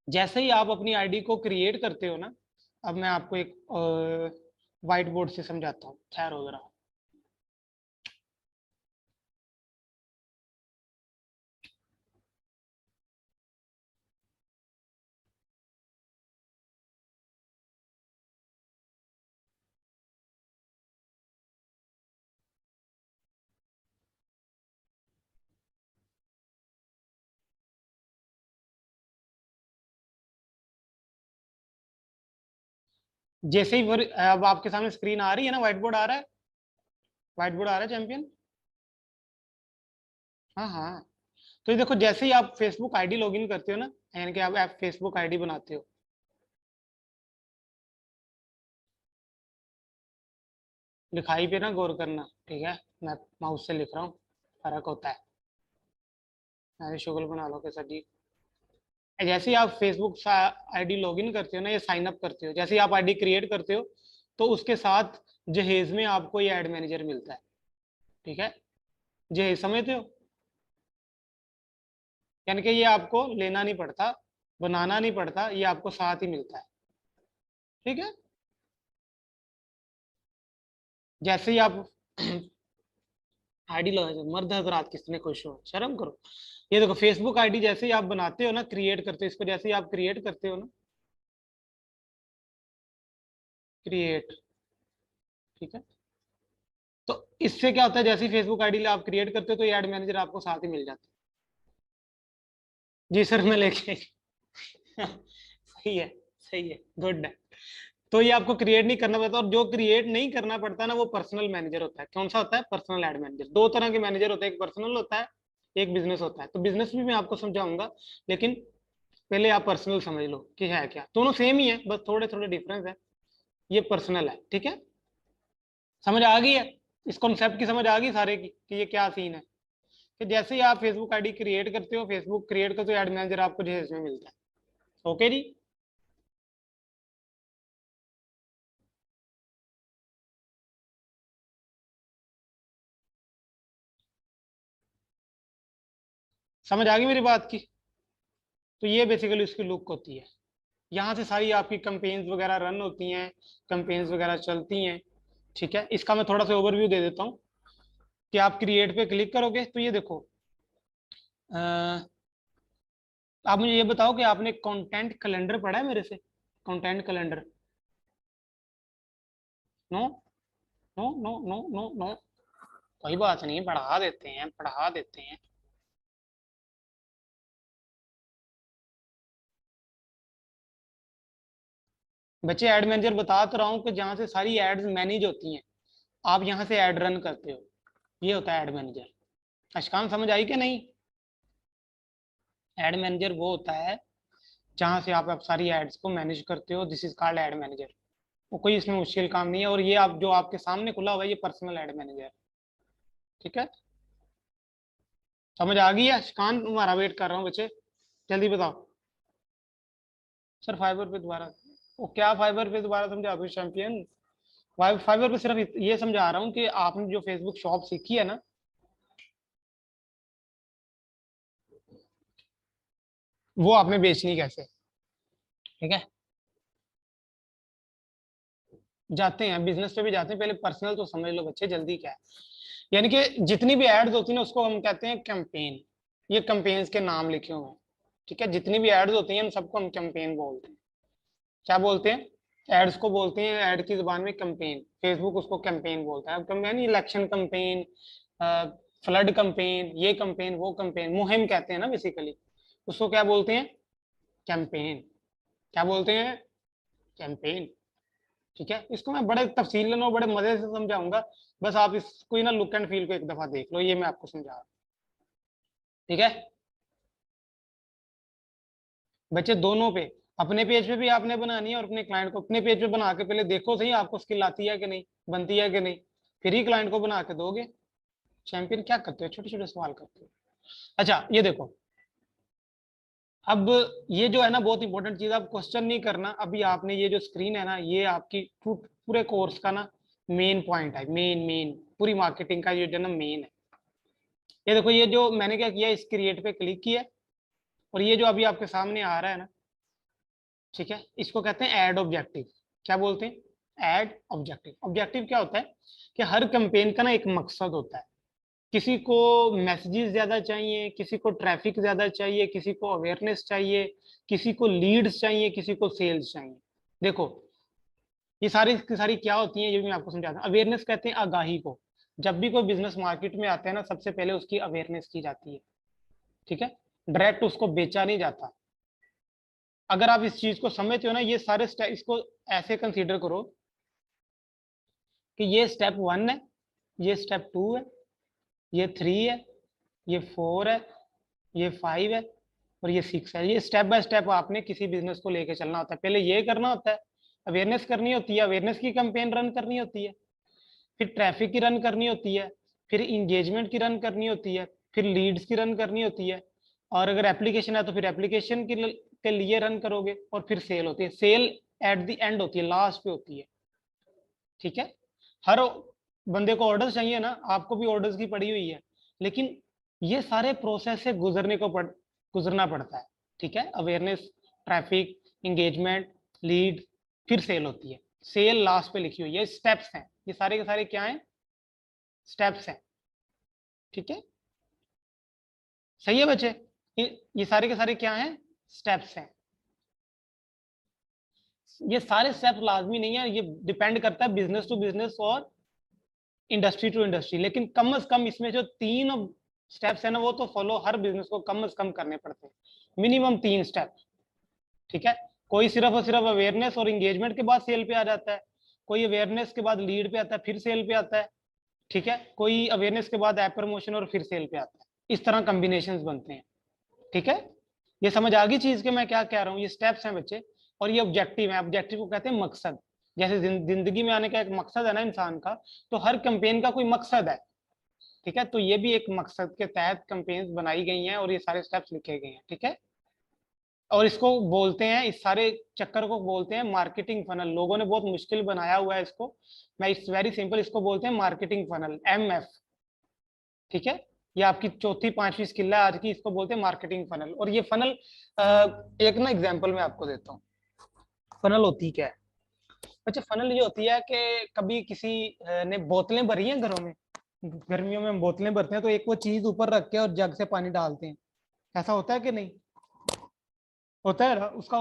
जैसे ही आप अपनी आईडी को क्रिएट करते हो ना, अब मैं आपको एक व्हाइट बोर्ड से समझाता हूँ, ठहर हो जरा। जैसे ही अब आपके सामने स्क्रीन आ रही है ना, व्हाइट बोर्ड आ रहा है, व्हाइट बोर्ड आ रहा है चैंपियन। हाँ हाँ। तो ये देखो जैसे ही आप फेसबुक आईडी लॉगिन करते हो ना, यानी कि आप फेसबुक आईडी बनाते हो, लिखाई पे ना गौर करना, ठीक है। मैं माउस से लिख रहा हूँ, फर्क होता है। अरे शुगल बना लो कैसा जी। जैसे ही आप फेसबुक आईडी लॉगिन करते हो ना, ये साइन अप करते हो, जैसे ही आप आईडी क्रिएट करते हो, तो उसके साथ जहेज में आपको ये एड मैनेजर मिलता है। ठीक है, जहेज समझते हो, यानी कि ये आपको लेना नहीं पड़ता, बनाना नहीं पड़ता, ये आपको साथ ही मिलता है। ठीक है, जैसे ही आप आईडी लगा, मर्द हजरात किसने खुश हो, शर्म करो। ये देखो फेसबुक आईडी जैसे ही आप बनाते हो ना, क्रिएट करते हो इसको, जैसे ही आप क्रिएट करते हो ना, क्रिएट, ठीक है, तो इससे क्या होता है, जैसे ही फेसबुक आईडी आप क्रिएट करते हो तो ये एड मैनेजर आपको साथ ही मिल जाता है। जी सर मैं लेके सही है, सही है, गुड है। तो ये आपको क्रिएट नहीं करना पड़ता, और जो क्रिएट नहीं करना पड़ता ना वो पर्सनल मैनेजर होता है। कौन सा होता है? Personal add manager. दो तरह के मैनेजर होते हैं, एक पर्सनल होता है, एक बिजनेस होता है। तो बिजनेस भी मैं आपको समझाऊंगा, लेकिन पहले आप पर्सनल समझ लो कि है क्या। दोनों सेम ही है, बस थोड़े थोड़े डिफरेंस है। ये पर्सनल है, ठीक है, समझ आ गई है? इस कॉन्सेप्ट की समझ आ गई सारे की कि ये क्या सीन है। कि जैसे ही आप फेसबुक आईडी क्रिएट करते हो, फेसबुक क्रिएट करते हो, एड मैनेजर आपको जो है इसमें मिलता है। ओके जी, समझ आ गई मेरी बात की? तो ये बेसिकली उसकी लुक होती है। यहाँ से सारी आपकी कंपेन्स वगैरह रन होती हैं, कंपेन्स वगैरह चलती हैं। ठीक है, इसका मैं थोड़ा सा ओवरव्यू दे देता हूँ। कि आप क्रिएट पे क्लिक करोगे तो ये देखो, आप मुझे ये बताओ कि आपने कंटेंट कैलेंडर पढ़ा है मेरे से? Content calendar? No, no no no no no, कोई बात नहीं, पढ़ा देते हैं, पढ़ा देते हैं। बच्चे एड मैनेजर बता तो रहा हूँ कि जहाँ से सारी एड्स मैनेज होती हैं, आप यहाँ से एड रन करते हो, ये होता है एड मैनेजर। अशकान समझ आई कि नहीं? एड मैनेजर वो होता है जहाँ से आप सारी एड्स को मैनेज करते हो, this is called add manager. वो कोई इसमें मुश्किल काम नहीं है, और ये आप जो आपके सामने खुला हुआ है ये पर्सनल एड मैनेजर। ठीक है, समझ आ गई है? अशकान तुम्हारा वेट कर रहा हूँ बच्चे, जल्दी बताओ। सर फाइबर पे दोबारा, वो क्या फाइबर पे दोबारा समझा दो चैंपियन। फाइबर पे सिर्फ ये समझा रहा हूँ कि आपने जो फेसबुक शॉप सीखी है ना, वो आपने बेचनी कैसे। ठीक है, जाते हैं बिजनेस पे भी जाते हैं, पहले पर्सनल तो समझ लो बच्चे, जल्दी क्या है। यानी कि जितनी भी एड्स होती है ना उसको हम कहते हैं कैंपेन। ये कैंपेन्स के नाम लिखे हुए हैं। ठीक है, जितनी भी एड्स होती हैं उन सबको हम कैंपेन बोलते हैं। क्या बोलते हैं? एड्स को बोलते हैं, एड की जुबान में कैंपेन, फेसबुक उसको कैंपेन बोलता है। अब campaign election campaign, flood campaign, ये कैंपेन वो कैंपेन, मुहिम कहते हैं ना बेसिकली, उसको क्या बोलते हैं? कैंपेन। क्या बोलते हैं? कैंपेन। ठीक है, इसको मैं बड़े तफसील में बड़े मजे से समझाऊंगा, बस आप इसको ही ना लुक एंड फील को एक दफा देख लो, ये मैं आपको समझा रहा हूँ। ठीक है बच्चे, दोनों पे, अपने पेज पे भी आपने बनानी है और अपने क्लाइंट को अपने पेज पे बना के पहले देखो सही आपको स्किल आती है कि नहीं, बनती है कि नहीं, फिर ही क्लाइंट को बना के दोगे। चैंपियन क्या करते हो, छोटे छोटे सवाल करते हो। अच्छा ये देखो, अब ये जो है ना बहुत इंपॉर्टेंट चीज, आप क्वेश्चन नहीं करना अभी। आपने ये जो स्क्रीन है ना, ये आपकी पूरे कोर्स का ना मेन पॉइंट है, मेन मेन पूरी मार्केटिंग का ये जो ना मेन है। ये देखो, ये जो मैंने क्या किया, इस क्रिएट पे क्लिक किया, और ये जो अभी आपके सामने आ रहा है ना, ठीक है, इसको कहते हैं एड ऑब्जेक्टिव। क्या बोलते हैं? Add objective. ऑब्जेक्टिव क्या होता है कि हर कैंपेन का ना एक मकसद होता है। किसी को मैसेजेस ज्यादा चाहिए, किसी को ट्रैफिक ज्यादा चाहिए, किसी को अवेयरनेस चाहिए, किसी को लीड्स चाहिए, किसी को सेल्स चाहिए। देखो ये सारी की सारी क्या होती हैं, ये भी मैं आपको समझाता हूँ। अवेयरनेस कहते हैं आगाही को। जब भी कोई बिजनेस मार्केट में आता है ना, सबसे पहले उसकी अवेयरनेस की जाती है। ठीक है, डायरेक्ट उसको बेचा नहीं जाता। अगर आप इस चीज को समझते हो ना, ये सारे स्टेप इसको ऐसे कंसीडर करो कि ये स्टेप 1 है, ये स्टेप 2 है, ये 3 है, ये 4 है, ये 5 है, और ये 6 है। ये स्टेप बाय स्टेप आपने किसी बिजनेस को लेके चलना होता है। पहले ये करना होता है, अवेयरनेस करनी होती है, अवेयरनेस की कैंपेन रन करनी होती है, फिर ट्रैफिक की रन करनी होती है, फिर इंगेजमेंट की रन करनी होती है, फिर लीड्स की रन करनी होती है, और अगर एप्लीकेशन है तो फिर एप्लीकेशन के लिए रन करोगे, और फिर सेल होती है। सेल एट द एंड होती है, लास्ट पे होती है। ठीक है, हर बंदे को ऑर्डर्स चाहिए ना, आपको भी ऑर्डर्स की पड़ी हुई है, लेकिन ये सारे प्रोसेस से गुजरना पड़ता है। ठीक है, अवेयरनेस, ट्रैफिक, इंगेजमेंट, लीड, फिर सेल होती है। सेल लास्ट पे लिखी हुई है, स्टेप्स हैं, ये सारे के सारे क्या हैं, स्टेप्स हैं। ठीक है, सही है बच्चे, ये सारे के सारे क्या हैं, स्टेप्स हैं। ये सारे स्टेप्स लाजमी नहीं है, ये डिपेंड करता है बिजनेस टू बिजनेस और इंडस्ट्री टू इंडस्ट्री, लेकिन कम से कम इसमें जो 3 स्टेप्स है ना, वो तो फॉलो हर बिजनेस को कम से कम करने पड़ते हैं, मिनिमम 3 स्टेप। ठीक है, कोई सिर्फ और सिर्फ अवेयरनेस और इंगेजमेंट के बाद सेल पे आ जाता है, कोई अवेयरनेस के बाद लीड पे आता है, फिर सेल पे आता है। ठीक है, कोई अवेयरनेस के बाद ऐप प्रमोशन और फिर सेल पे आता है, इस तरह कॉम्बिनेशन बनते हैं। ठीक है, ये समझ आ गई चीज के मैं क्या कह रहा हूँ, ये स्टेप्स हैं बच्चे, और ये ऑब्जेक्टिव है। ऑब्जेक्टिव को कहते हैं मकसद। जैसे जिंदगी में आने का एक मकसद है ना इंसान का, तो हर कैंपेन का कोई मकसद है। ठीक है, तो ये भी एक मकसद के तहत कैंपेन्स बनाई गई हैं और ये सारे स्टेप्स लिखे गए हैं। ठीक है, और इसको बोलते हैं, इस सारे चक्कर को बोलते हैं मार्केटिंग फनल। लोगों ने बहुत मुश्किल बनाया हुआ है इसको, मैं इस वेरी सिंपल इसको बोलते हैं मार्केटिंग फनल, MF। ठीक है, ये आपकी चौथी पांचवी स्किल है आज की, इसको बोलते हैं मार्केटिंग फनल। और ये फनल एक ना एग्जांपल मैं आपको देता हूँ, फनल होती क्या है। अच्छा, फनल ये होती है कि कभी किसी ने बोतलें भरी हैं घरों में, गर्मियों में हम बोतलें भरते हैं, तो एक वो चीज ऊपर रख के और जग से पानी डालते हैं, ऐसा होता है कि नहीं, होता है ना, उसका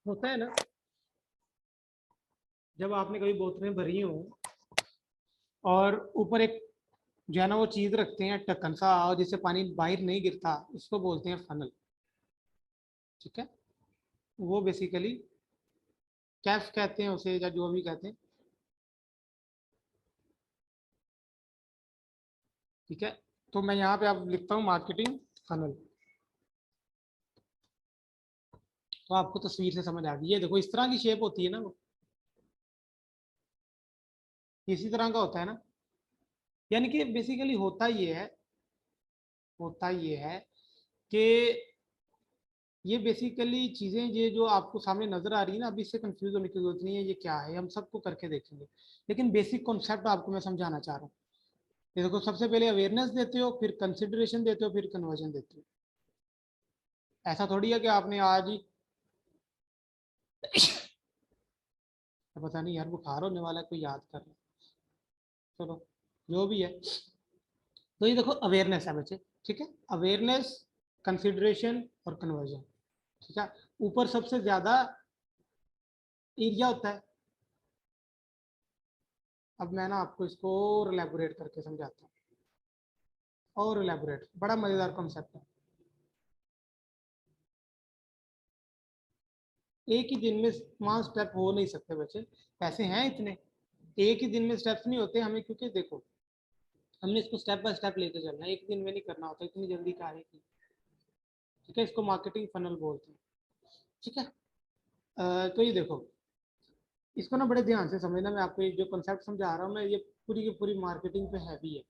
होता है ना, जब आपने कभी बोतलें भरी हो और ऊपर एक जो है ना वो चीज रखते हैं ढक्कन सा, और जिससे पानी बाहर नहीं गिरता, उसको बोलते हैं फनल। ठीक है, वो बेसिकली कैफ कहते हैं उसे, या जो भी कहते हैं। ठीक है, तो मैं यहाँ पे आप लिखता हूँ मार्केटिंग फनल, तो आपको तस्वीर से समझ आ गई। ये देखो, इस तरह की शेप होती है ना, वो इसी तरह का होता है ना, यानी कि बेसिकली होता ये है कि ये बेसिकली चीजें, ये जो आपको सामने नजर आ रही है ना, अभी इससे कंफ्यूज होने की जरूरत नहीं है, ये क्या है हम सबको करके देखेंगे, लेकिन बेसिक कॉन्सेप्ट आपको मैं समझाना चाह रहा हूँ। ये देखो, सबसे पहले अवेयरनेस देते हो, फिर कंसिडरेशन देते हो, फिर कन्वर्जन देते हो। ऐसा थोड़ी है कि आपने आज ही पता नहीं यार, बुखार होने वाला है, कोई याद कर ले, चलो जो भी है। तो ये देखो, अवेयरनेस है बच्चे। ठीक है, अवेयरनेस, कंसिडरेशन और कन्वर्जन। ठीक है, ऊपर सबसे ज्यादा एरिया होता है। अब मैं ना आपको इसको और एलैबोरेट करके समझाता हूँ, और एलैबोरेट, बड़ा मजेदार कॉन्सेप्ट है। एक ही दिन में 5 स्टेप हो नहीं सकते बच्चे, पैसे हैं इतने, एक ही दिन में स्टेप्स नहीं होते हमें, क्योंकि देखो हमने इसको स्टेप बाय स्टेप लेके चलना है, एक दिन में नहीं करना होता, इतनी जल्दी क्या है की। ठीक है, इसको मार्केटिंग फनल बोलते हैं। ठीक है, तो ये देखो, इसको ना बड़े ध्यान से समझना, मैं आपको ये जो कॉन्सेप्ट समझा रहा हूँ मैं, ये पूरी की पूरी मार्केटिंग पे हैवी है।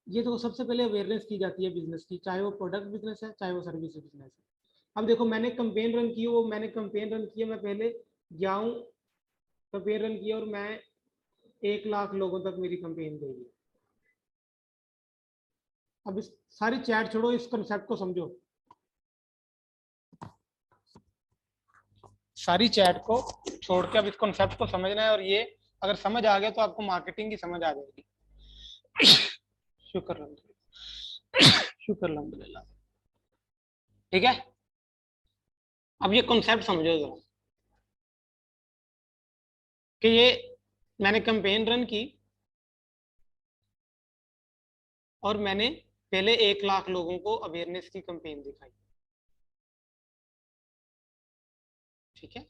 ये तो सबसे पहले अवेयरनेस की जाती है बिजनेस की, चाहे वो प्रोडक्ट बिजनेस है, चाहे वो सर्विस बिजनेस है। अब देखो, मैंने कंपेन रन की, वो मैंने कंपेन रन किया, मैं पहले जाऊं, कंपेन रन किया और मैं 1 लाख लोगों तक मेरी कंपेन गई है। अब इस सारी चैट छोड़ो, इस कंसेप्ट को समझो, सारी चैट को छोड़ के अब इस कॉन्सेप्ट को समझना है, और ये अगर समझ आ गया तो आपको मार्केटिंग की समझ आ जाएगी। शुक्र शुक्र अल्हम्दुलिल्लाह। ठीक है, अब ये कॉन्सेप्ट समझो जरा, कि ये मैंने कैंपेन रन की और मैंने पहले 1 लाख लोगों को अवेयरनेस की कैंपेन दिखाई। ठीक है,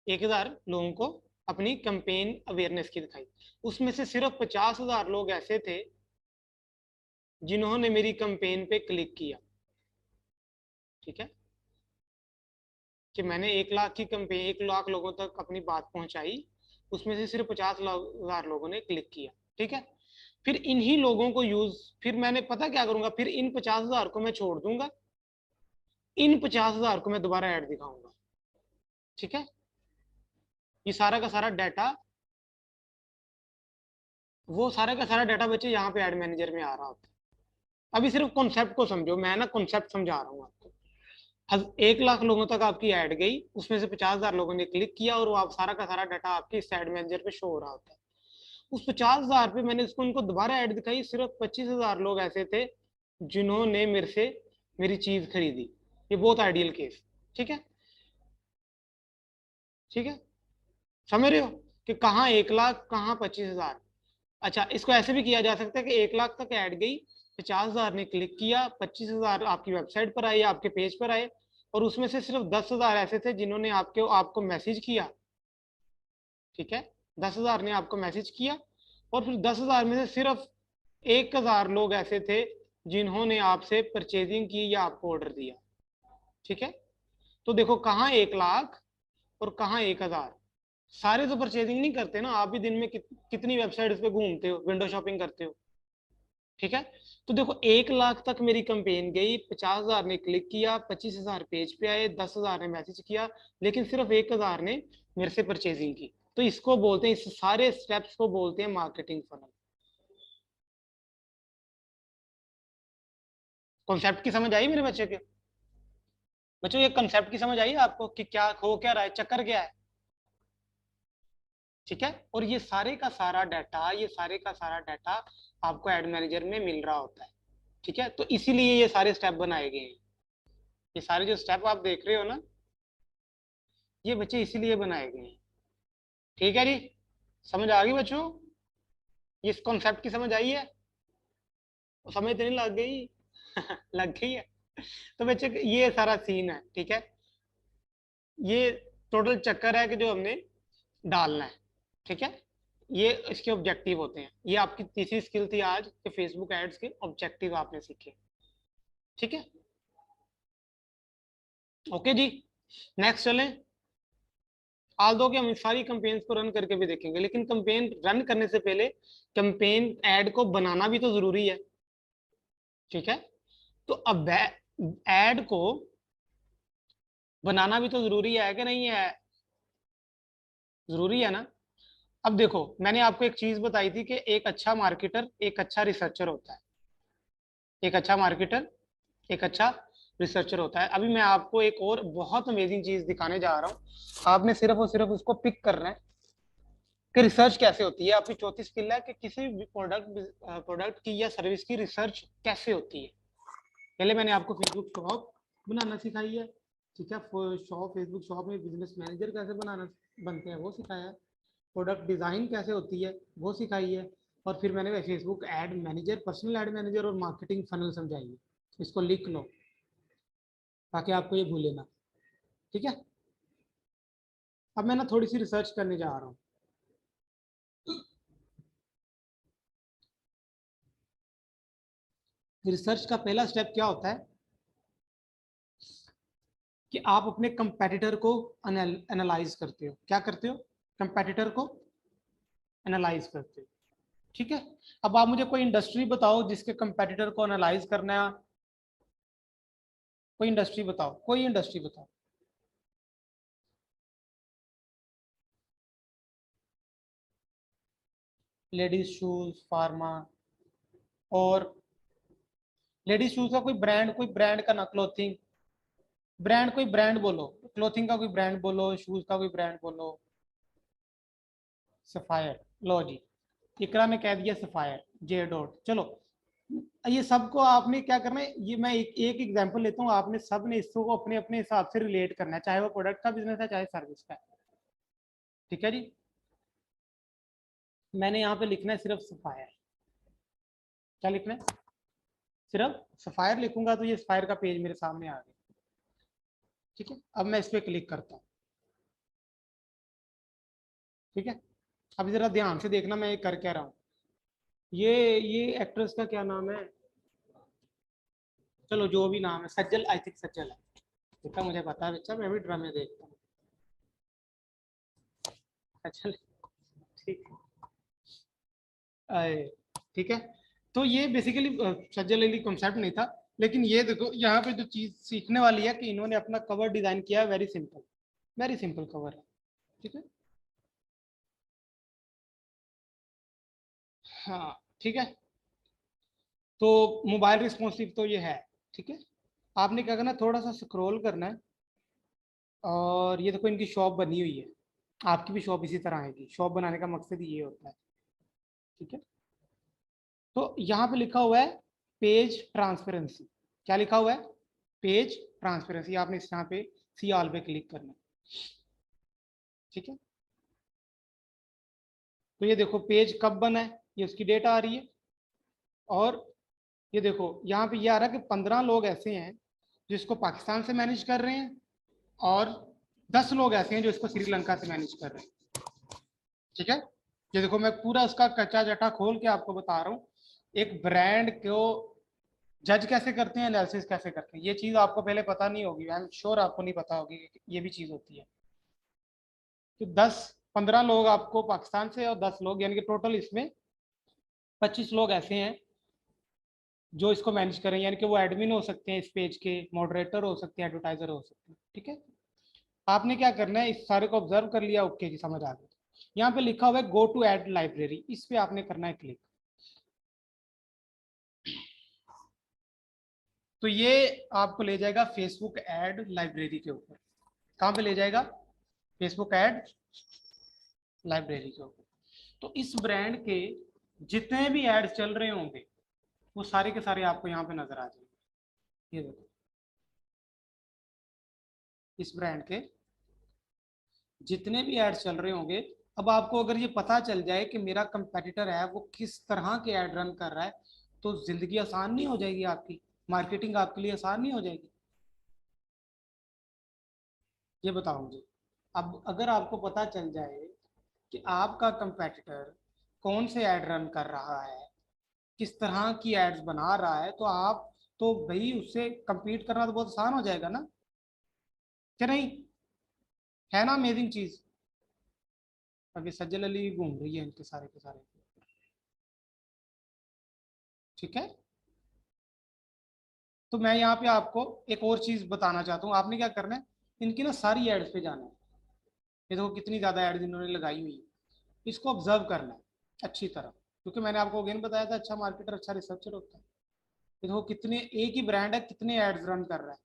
1,000 लोगों को अपनी कैंपेन अवेयरनेस की दिखाई, उसमें से सिर्फ 50,000 लोग ऐसे थे जिन्होंने मेरी कैंपेन पे क्लिक किया। ठीक है, कि मैंने 1 लाख की कैंपेन, 1 लाख लोगों तक अपनी बात पहुंचाई, उसमें से सिर्फ 50,000 लोगों ने क्लिक किया। ठीक है, फिर इन्हीं लोगों को यूज, फिर मैंने पता क्या करूंगा, फिर इन 50,000 को मैं छोड़ दूंगा, इन 50,000 को मैं दोबारा ऐड दिखाऊंगा। ठीक है, ये सारा का सारा डाटा, वो सारा का सारा डाटा बच्चे यहाँ पे एड मैनेजर में आ रहा होता है। अभी सिर्फ कॉन्सेप्ट को समझो, मैं ना कॉन्सेप्ट समझा रहा हूँ आपको। 1 लाख लोगों तक आपकी ऐड गई, उसमें से 50,000 लोगों ने क्लिक किया और वो आप सारा का सारा डाटा आपके इस एड मैनेजर पे शो हो रहा होता है। उस 50,000 पे मैंने इसको उनको दोबारा ऐड दिखाई, सिर्फ 25,000 लोग ऐसे थे जिन्होंने मेरे से मेरी चीज खरीदी। ये बहुत आइडियल केस, ठीक है, ठीक है, समझ रहे हो कि कहाँ 1 लाख कहाँ 25,000। अच्छा, इसको ऐसे भी किया जा सकता है कि 1 लाख तक ऐड गई, 50,000 ने क्लिक किया, 25,000 आपकी वेबसाइट पर आए, आपके पेज पर आए, और उसमें से सिर्फ 10,000 ऐसे थे जिन्होंने आपको मैसेज किया, ठीक है, 10,000 ने आपको मैसेज किया, और फिर 10,000 में से सिर्फ 1,000 लोग ऐसे थे जिन्होंने आपसे परचेजिंग की या आपको ऑर्डर दिया, ठीक है। तो देखो कहाँ 1 लाख और कहाँ 1,000। सारे तो परचेजिंग नहीं करते ना, आप भी दिन में कितनी वेबसाइट्स पे घूमते हो, विंडो शॉपिंग करते हो, ठीक है। तो देखो 1 लाख तक मेरी कंपेन गई, 50,000 ने क्लिक किया, 25,000 पेज पे आए, 10,000 ने मैसेज किया, लेकिन सिर्फ 1,000 ने मेरे से परचेजिंग की। तो इसको बोलते हैं, इस सारे स्टेप्स को बोलते हैं मार्केटिंग फनल। कॉन्सेप्ट की समझ आई मेरे बच्चे के? बच्चों ये कॉन्सेप्ट की समझ आई आपको कि क्या हो क्या रहा है, चक्कर क्या है, ठीक है। और ये सारे का सारा डाटा, ये सारे का सारा डाटा आपको एड मैनेजर में मिल रहा होता है, ठीक है। तो इसीलिए ये सारे स्टेप बनाए गए हैं, ये सारे जो स्टेप आप देख रहे हो ना, ये बच्चे इसीलिए बनाए गए हैं, ठीक है जी। समझ आ गई बच्चों? ये इस कॉन्सेप्ट की समझ आई है? समझ तो नहीं लग गई? लग गई है। तो बच्चे ये सारा सीन है, ठीक है। ये टोटल चक्कर है कि जो हमने डालना है, ठीक है। ये इसके ऑब्जेक्टिव होते हैं। ये आपकी तीसरी स्किल थी आज कि फेसबुक एड्स के ऑब्जेक्टिव आपने सीखे, ठीक है। ओके जी, नेक्स्ट चलें। आल दो कि हम सारी कंपेन्स को रन करके भी देखेंगे, लेकिन कंपेन रन करने से पहले कंपेन ऐड को बनाना भी तो जरूरी है, ठीक है। तो अब ऐड को बनाना भी तो जरूरी है कि नहीं है? जरूरी है ना। अब देखो, मैंने आपको एक चीज बताई थी कि एक अच्छा मार्केटर एक अच्छा रिसर्चर होता है, एक अच्छा मार्केटर एक अच्छा रिसर्चर होता है। अभी मैं आपको एक और बहुत अमेजिंग चीज दिखाने जा रहा हूँ, आपने सिर्फ और सिर्फ उसको पिक करना है कि रिसर्च कैसे होती है। आपकी चौथी स्किल है कि किसी भी प्रोडक्ट की या सर्विस की रिसर्च कैसे होती है। पहले मैंने आपको फेसबुक शॉप बनाना सिखाई है, ठीक है, शॉप फेसबुक शॉप में बिजनेस मैनेजर कैसे बनाना बनते हैं वो सिखाया है, प्रोडक्ट डिजाइन कैसे होती है वो सिखाई है, और फिर मैंने Facebook ad manager, personal add manager और मार्केटिंग फनल समझाई है। इसको लिख लो ताकि आपको ये भूले ना, ठीक है। अब मैं ना थोड़ी सी रिसर्च करने जा रहा हूँ। रिसर्च का पहला स्टेप क्या होता है कि आप अपने कंपेटिटर को एनालाइज करते हो। क्या करते हो? कंपेटिटर को एनालाइज करते हो, ठीक है। अब आप मुझे कोई इंडस्ट्री बताओ जिसके कंपेटिटर को एनालाइज करना है। कोई इंडस्ट्री बताओ, कोई इंडस्ट्री बताओ। लेडीज शूज, फार्मा, और लेडीज शूज का कोई ब्रांड का ना, क्लोथिंग ब्रांड, कोई ब्रांड बोलो, क्लोथिंग का कोई ब्रांड बोलो, शूज का कोई ब्रांड बोलो। सफायर, लो जी, इकरा ने कह दिया सफायर, जे डॉट, चलो। ये सबको आपने क्या करना है, ये मैं एक एग्जांपल लेता हूँ, आपने सब ने इसको अपने अपने हिसाब से रिलेट करना है, चाहे वो प्रोडक्ट का बिजनेस है चाहे सर्विस का है, ठीक है जी। मैंने यहाँ पे लिखना है सिर्फ सफायर। क्या लिखना है? सिर्फ सफायर लिखूंगा तो ये सफायर का पेज मेरे सामने आ गया, ठीक है। अब मैं इस पर क्लिक करता हूँ, ठीक है। अब जरा ध्यान से देखना मैं ये कर क्या रहा हूँ। ये एक्ट्रेस का क्या नाम है? चलो जो भी नाम है, सज्जल, आई थिंक सज्जल है, ठीक है, मुझे पता है बच्चा, मैं भी ड्रामे देखता हूँ। सज्जल, ठीक है, ठीक है। तो ये बेसिकली सज्जल अली कॉन्सेप्ट नहीं था, लेकिन ये देखो यहाँ पे जो चीज सीखने वाली है कि इन्होंने अपना कवर डिजाइन किया है very simple. Very simple cover है, ठीक है। हाँ ठीक है, तो मोबाइल रिस्पॉन्सिव तो ये है, ठीक है। आपने क्या करना है, थोड़ा सा स्क्रॉल करना है, और ये देखो इनकी शॉप बनी हुई है, आपकी भी शॉप इसी तरह आएगी। शॉप बनाने का मकसद ये होता है, ठीक है। तो यहाँ पे लिखा हुआ है पेज ट्रांसपेरेंसी। क्या लिखा हुआ है? Page transparency. आपने इस यहाँ पे सी ऑल पे क्लिक करना है, ठीक है। तो ये देखो पेज कब बना है, ये उसकी डेट आ रही है। और ये देखो यहाँ पे ये आ रहा है कि 15 लोग ऐसे हैं जो इसको पाकिस्तान से मैनेज कर रहे हैं, और 10 लोग ऐसे हैं जो इसको श्रीलंका से मैनेज कर रहे हैं, ठीक है। ये देखो मैं पूरा उसका कच्चा जटा खोल के आपको बता रहा हूँ, एक ब्रांड को जज कैसे करते हैं, एनालिसिस कैसे करते हैं। ये चीज आपको पहले पता नहीं होगी, आई एम श्योर आपको नहीं पता होगी कि ये भी चीज होती है। तो 10-15 लोग आपको पाकिस्तान से, और 10 लोग, यानी कि टोटल इसमें 25 लोग ऐसे हैं जो इसको मैनेज करें, यानी कि वो एडमिन हो सकते हैं इस पेज के, मॉडरेटर हो सकते हैं, एडवर्टाइजर हो सकते हैं, ठीक है। आपने क्या करना है, इस सारे को ऑब्जर्व कर लिया, ओके जी समझ आ गया। यहाँ पे लिखा हुआ है गो टू एड लाइब्रेरी, इस पे आपने करना है क्लिक। तो ये आपको ले जाएगा फेसबुक एड लाइब्रेरी के ऊपर। कहाँ पे ले जाएगा? फेसबुक एड लाइब्रेरी के ऊपर। तो इस ब्रांड के जितने भी एड चल रहे होंगे वो सारे के सारे आपको यहाँ पे नजर आ जाएंगे। ये देखो इस ब्रांड के जितने भी एड चल रहे होंगे। अब आपको अगर ये पता चल जाए कि मेरा कंपेटिटर है वो किस तरह के एड रन कर रहा है, तो जिंदगी आसान नहीं हो जाएगी आपकी, मार्केटिंग आपके लिए आसान नहीं हो जाएगी? ये बताओ मुझे। अब अगर आपको पता चल जाए कि आपका कंपेटिटर कौन से एड रन कर रहा है, किस तरह की एड्स बना रहा है, तो आप तो भाई उससे compete करना तो बहुत आसान हो जाएगा ना, क्या नहीं? है ना अमेजिंग चीज? अभी सज्जल अली घूम रही है इनके सारे के सारे, ठीक है। तो मैं यहाँ पे आपको एक और चीज बताना चाहता हूँ। आपने क्या करना है, इनकी ना सारी एड्स पे जाना है। ये देखो कितनी ज्यादा एड्स इन्होंने लगाई हुई है, इसको ऑब्जर्व करना है अच्छी तरह, क्योंकि मैंने आपको अगेन बताया था अच्छा मार्केटर अच्छा रिसर्चर होता है। ये देखो कितने, एक ही ब्रांड है कितने एड्स रन कर रहा है,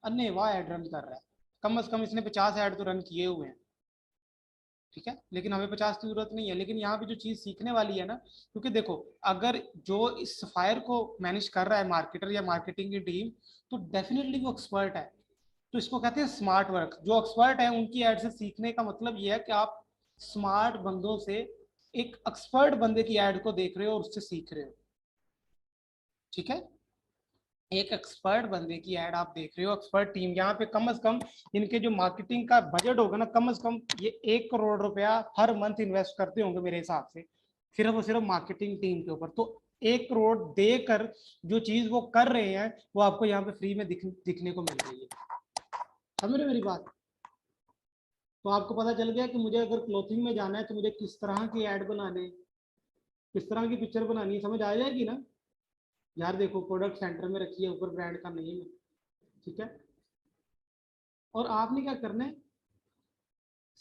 अन्य वाह एड रन कर रहा है। कम से कम इसने 50 ऐड तो रन किए हुए हैं, ठीक है। लेकिन हमें 50 की जरूरत नहीं है। लेकिन यहाँ पे जो चीज सीखने वाली है ना, क्योंकि देखो अगर जो इस फायर को मैनेज कर रहा है मार्केटर या मार्केटिंग की टीम, तो डेफिनेटली वो एक्सपर्ट है। तो इसको कहते हैं स्मार्ट वर्क। जो एक्सपर्ट है उनकी एड से सीखने का मतलब ये है कि आप स्मार्ट बंदों से एक एक्सपर्ट बंदे की एड को देख रहे हो और उससे सीख रहे हो, ठीक है। एक एक्सपर्ट बंदे की ऐड आप देख रहे हो, एक्सपर्ट टीम। यहाँ पे कम से कम इनके जो मार्केटिंग का बजट होगा ना, कम से कम ये 1 करोड़ रुपया हर मंथ इन्वेस्ट करते होंगे मेरे हिसाब से, सिर्फ और सिर्फ मार्केटिंग टीम के ऊपर। तो 1 करोड़ देकर जो चीज वो कर रहे हैं वो आपको यहाँ पे फ्री में दिखने को मिल रही है। समझ रहे हो मेरी बात? तो आपको पता चल गया कि मुझे अगर क्लोथिंग में जाना है तो मुझे किस तरह की ऐड बनाने, किस तरह की पिक्चर बनानी है, समझ आ जाएगी ना। यार देखो प्रोडक्ट सेंटर में रखी है, ऊपर ब्रांड का नेम है, ठीक है। और आपने क्या करना है,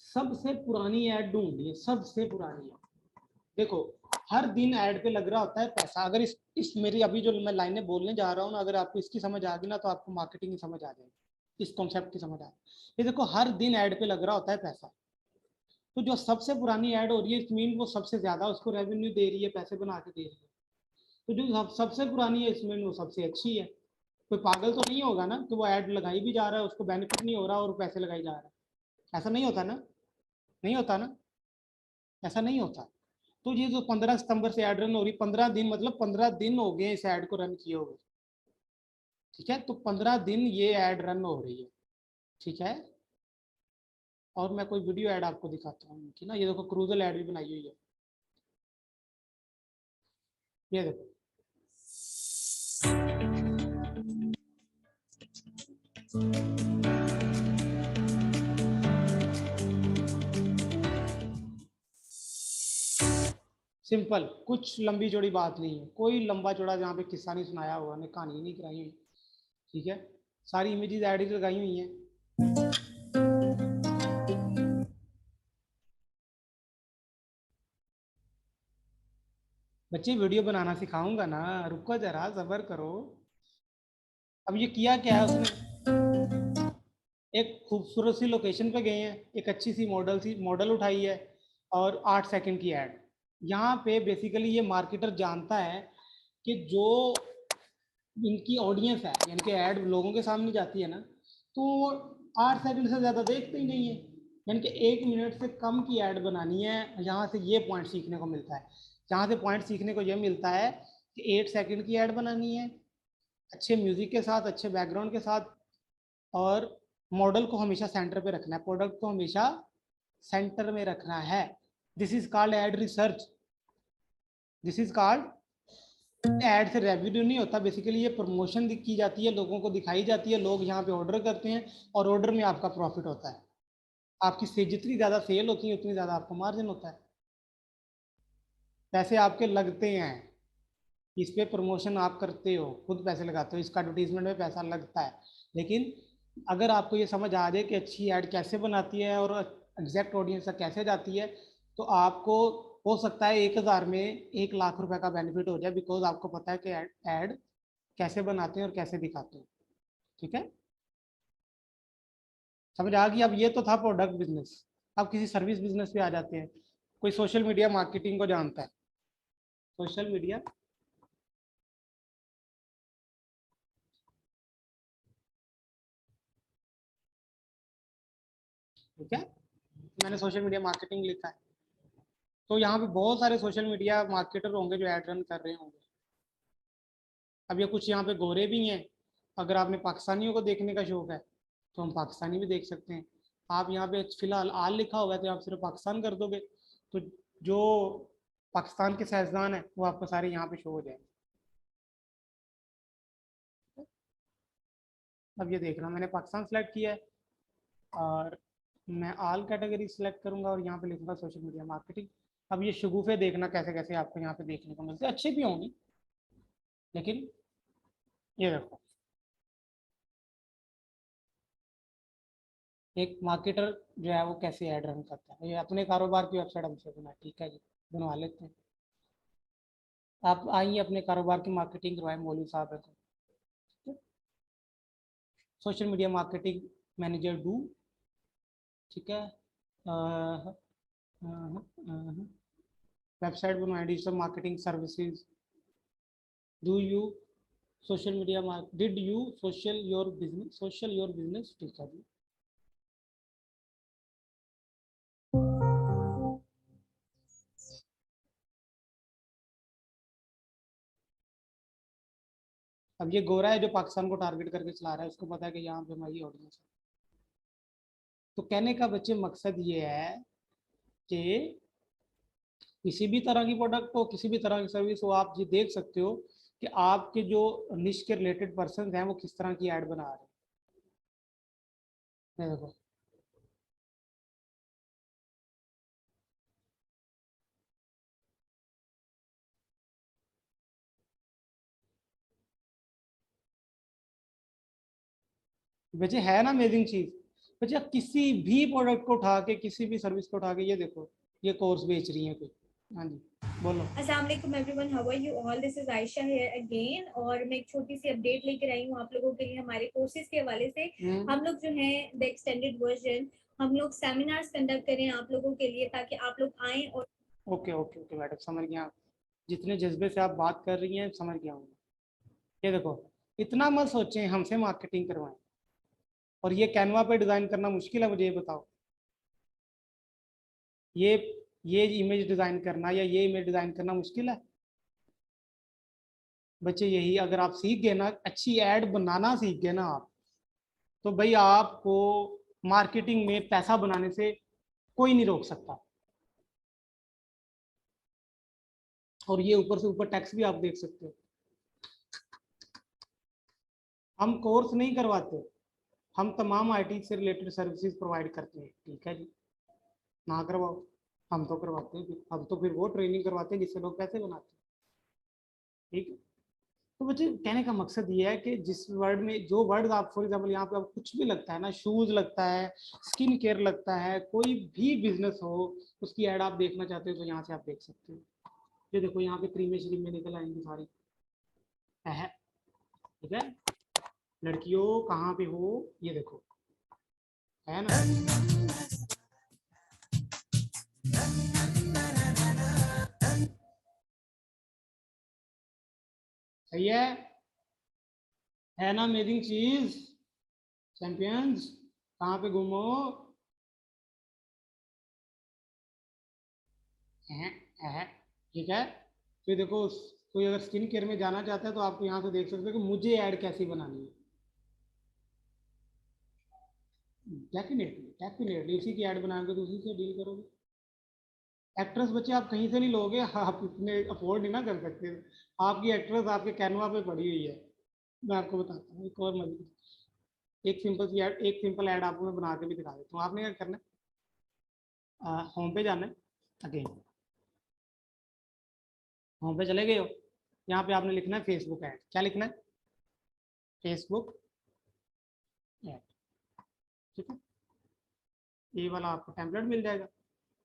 सबसे पुरानी ऐड ढूंढनी है, सबसे पुरानी ऐड। देखो हर दिन ऐड पे लग रहा होता है पैसा। अगर इस मेरी अभी जो मैं लाइनें बोलने जा रहा हूँ ना, अगर आपको इसकी समझ आ गई ना, तो आपको मार्केटिंग की समझ आ जाएगी, इस कॉन्सेप्ट की समझ आ जाएगी। ये देखो हर दिन ऐड पे लग रहा होता है पैसा, तो जो सबसे पुरानी ऐड हो रही है, इट मीन वो सबसे ज्यादा उसको रेवेन्यू दे रही है, पैसे बना के दे रही है। तो जो सबसे पुरानी है इसमें वो सबसे अच्छी है। कोई पागल तो नहीं होगा ना कि वो ऐड लगाई भी जा रहा है, उसको बेनिफिट नहीं हो रहा और पैसे लगाई जा रहा है। ऐसा नहीं होता ना, नहीं होता ना, ऐसा नहीं होता। तो ये जो 15 सितंबर से ऐड रन हो रही, 15 दिन मतलब 15 दिन हो गए इस ऐड को रन किए हुए, ठीक है। तो 15 दिन ये ऐड रन हो रही है, ठीक है। और मैं कोई वीडियो ऐड आपको दिखाता हूँ कि ना, ये देखो क्रूजल ऐड भी बनाई हुई है, ये देखो। सिंपल, कुछ लंबी चौड़ी बात नहीं है, कोई लंबा चौड़ा जहाँ पे किस्सा नहीं सुनाया हुआ, ने कहानी नहीं कराई हुई, ठीक है। सारी इमेजेस ऐड ही लगाई हुई हैं। बच्चे वीडियो बनाना सिखाऊंगा ना, रुको जरा सब्र करो। अब ये किया क्या है उसने, एक खूबसूरत सी लोकेशन पे गए हैं, एक अच्छी सी मॉडल उठाई है और 8 सेकंड की ऐड। यहाँ पे बेसिकली ये मार्केटर जानता है कि जो इनकी ऑडियंस है, इनके ऐड लोगों के सामने जाती है ना, तो 8 सेकंड से ज़्यादा देखते ही नहीं है। यानी कि 1 मिनट से कम की ऐड बनानी है। यहाँ से ये पॉइंट सीखने को मिलता है, यहाँ से पॉइंट सीखने को ये मिलता है कि 8 सेकंड की ऐड बनानी है, अच्छे म्यूजिक के साथ, अच्छे बैकग्राउंड के साथ, और मॉडल को हमेशा सेंटर पे रखना है, प्रोडक्ट को हमेशा सेंटर में रखना है। This is called ad research, this is called ad. से रेवेन्यू नहीं होता, बेसिकली ये प्रमोशन की जाती है, लोगों को दिखाई जाती है, लोग यहाँ पे ऑर्डर करते हैं और ऑर्डर में आपका प्रॉफिट होता है। आपकी से जितनी ज़्यादा सेल होती है उतनी ज़्यादा आपको मार्जिन होता है, पैसे आपके लगते हैं। इस पे प्रमोशन आप करते हो, खुद पैसे लगाते हो, इसका एडवर्टीजमेंट में पैसा लगता है। लेकिन अगर आपको ये समझ आ जाए कि अच्छी ऐड कैसे बनाती है और एग्जैक्ट ऑडियंस तक कैसे जाती है, तो आपको हो सकता है 1,000 में 1,00,000 रुपए का बेनिफिट हो जाए, बिकॉज आपको पता है कि ऐड कैसे बनाते हैं और कैसे दिखाते हैं। ठीक है, समझ आ गई। अब ये तो था प्रोडक्ट बिजनेस। अब किसी सर्विस बिजनेस पे आ जाते हैं। कोई सोशल मीडिया मार्केटिंग को जानता है? सोशल मीडिया, ठीक है, मैंने सोशल मीडिया मार्केटिंग लिखा है। तो यहाँ पे बहुत सारे सोशल मीडिया मार्केटर होंगे जो एड रन कर रहे होंगे। अब ये कुछ यहाँ पे गोरे भी हैं। अगर आपने पाकिस्तानियों को देखने का शौक है तो हम पाकिस्तानी भी देख सकते हैं। आप यहाँ पे फिलहाल आल लिखा हुआ है तो आप सिर्फ पाकिस्तान कर दोगे तो जो पाकिस्तान के साइंसदान है वो आपको सारे यहाँ पे शो हो जाएंगे। अब ये देख रहा हूँ, मैंने पाकिस्तान सेलेक्ट किया है और मैं आल कैटेगरी सेलेक्ट करूंगा और यहाँ पे लिखूंगा सोशल मीडिया मार्केटिंग। अब ये शगुफे देखना कैसे कैसे आपको यहाँ पे देखने को मिलते हैं, अच्छी भी होंगी, लेकिन ये देखो, एक मार्केटर जो है वो कैसे ऐड रन करता है। ये अपने कारोबार की वेबसाइट हमसे बना, ठीक है जी, बनवा लेते हैं। आप आइए अपने कारोबार की मार्केटिंग करवाएं मौलवी साहब है तो। Social media marketing manager do, ठीक है, वेबसाइट बनवाएं, digital marketing services. Do you social media did you social your business, ठीक है जी। अब ये गोरा है जो पाकिस्तान को टारगेट करके चला रहा है, उसको पता है कि यहाँ पे हमारी ऑडियंस है। तो कहने का बच्चे मकसद ये है कि किसी भी तरह की प्रोडक्ट हो, किसी भी तरह की सर्विस हो, आप ये देख सकते हो कि आपके जो निश के रिलेटेड पर्सन हैं वो किस तरह की ऐड बना रहे हैं। ये देखो, बच्चे है ना अमेजिंग चीज। बच्चे किसी भी प्रोडक्ट को उठा के, किसी भी सर्विस को उठा के, ये देखो, ये कोर्स बेच रही है कोई। हाँ जी, बोलो। अस्सलाम वालेकुम everyone, how are you all? This is Ayesha here again और मैं एक छोटी सी अपडेट लेकर आई हूँ आप लोगों के लिए हमारे कोर्सेज के हवाले से। हम लोग जो है द एक्सटेंडेड वर्जन, हम लोग सेमिनार्स कंडक्ट करें आप लोगों के लिए ताकि आप लोग आए और ओके ओके ओके मैडम, समझ गया। जितने जज्बे से आप बात कर रही हैं समझ गया हूँ। ये देखो, इतना मत सोचें हमसे मार्केटिंग करवाएं। और ये कैनवा पे डिजाइन करना मुश्किल है, मुझे ये बताओ। ये ये इमेज डिजाइन करना या ये इमेज डिजाइन करना मुश्किल है? बच्चे यही अगर आप सीख गए ना, अच्छी ऐड बनाना सीख गए ना आप, तो भाई आपको मार्केटिंग में पैसा बनाने से कोई नहीं रोक सकता। और ये ऊपर से ऊपर टैक्स भी आप देख सकते हो। हम कोर्स नहीं करवाते, हम तमाम आईटी से रिलेटेड सर्विसेज प्रोवाइड करते हैं, ठीक है जी। ना करवाओ, हम तो करवाते हैं, हम तो फिर वो ट्रेनिंग करवाते हैं जिससे लोग पैसे बनाते हैं, ठीक है। तो बच्चे कहने का मकसद ये है कि जिस वर्ड में जो वर्ड आप फॉर एग्जाम्पल यहाँ पे आप कुछ भी लगता है ना, शूज लगता है, स्किन केयर लगता है, कोई भी बिजनेस हो उसकी ऐड आप देखना चाहते हो तो यहाँ से आप देख सकते हो। ये देखो यहाँ पे क्रीमे श्रीमे निकल आएंगी सारी, है ठीक है। लड़कियों कहाँ पे हो, ये देखो, है ना। सही है ना, अमेजिंग चीज। चैंपियंस कहाँ पे गुम हो, ठीक है। तो देखो, कोई अगर स्किन केयर में जाना चाहता है तो आपको यहाँ से देख सकते हो कि मुझे ऐड कैसी बनानी है। डेफिनेटली डेफिनेटली उसी की ऐड बनाओगे तो उसी से डील करोगे। एक्ट्रेस बच्चे आप कहीं से नहीं लोगे, आप इतने अफोर्ड नहीं ना कर सकते। आपकी एक्ट्रेस आपके कैनवा पे पड़ी हुई है। मैं आपको बताता हूँ एक और मजेदार, एक सिंपल सी ऐड, एक सिंपल ऐड आपको मैं बना के भी दिखा देता हूँ। आपने क्या करना है, होम पे जाना है, अगेन होम पे चले गए हो, यहाँ पे आपने लिखना है फेसबुक ऐड। क्या लिखना है, फेसबुक ऐड, ठीक है। ये वाला आपको टेम्पलेट मिल जाएगा।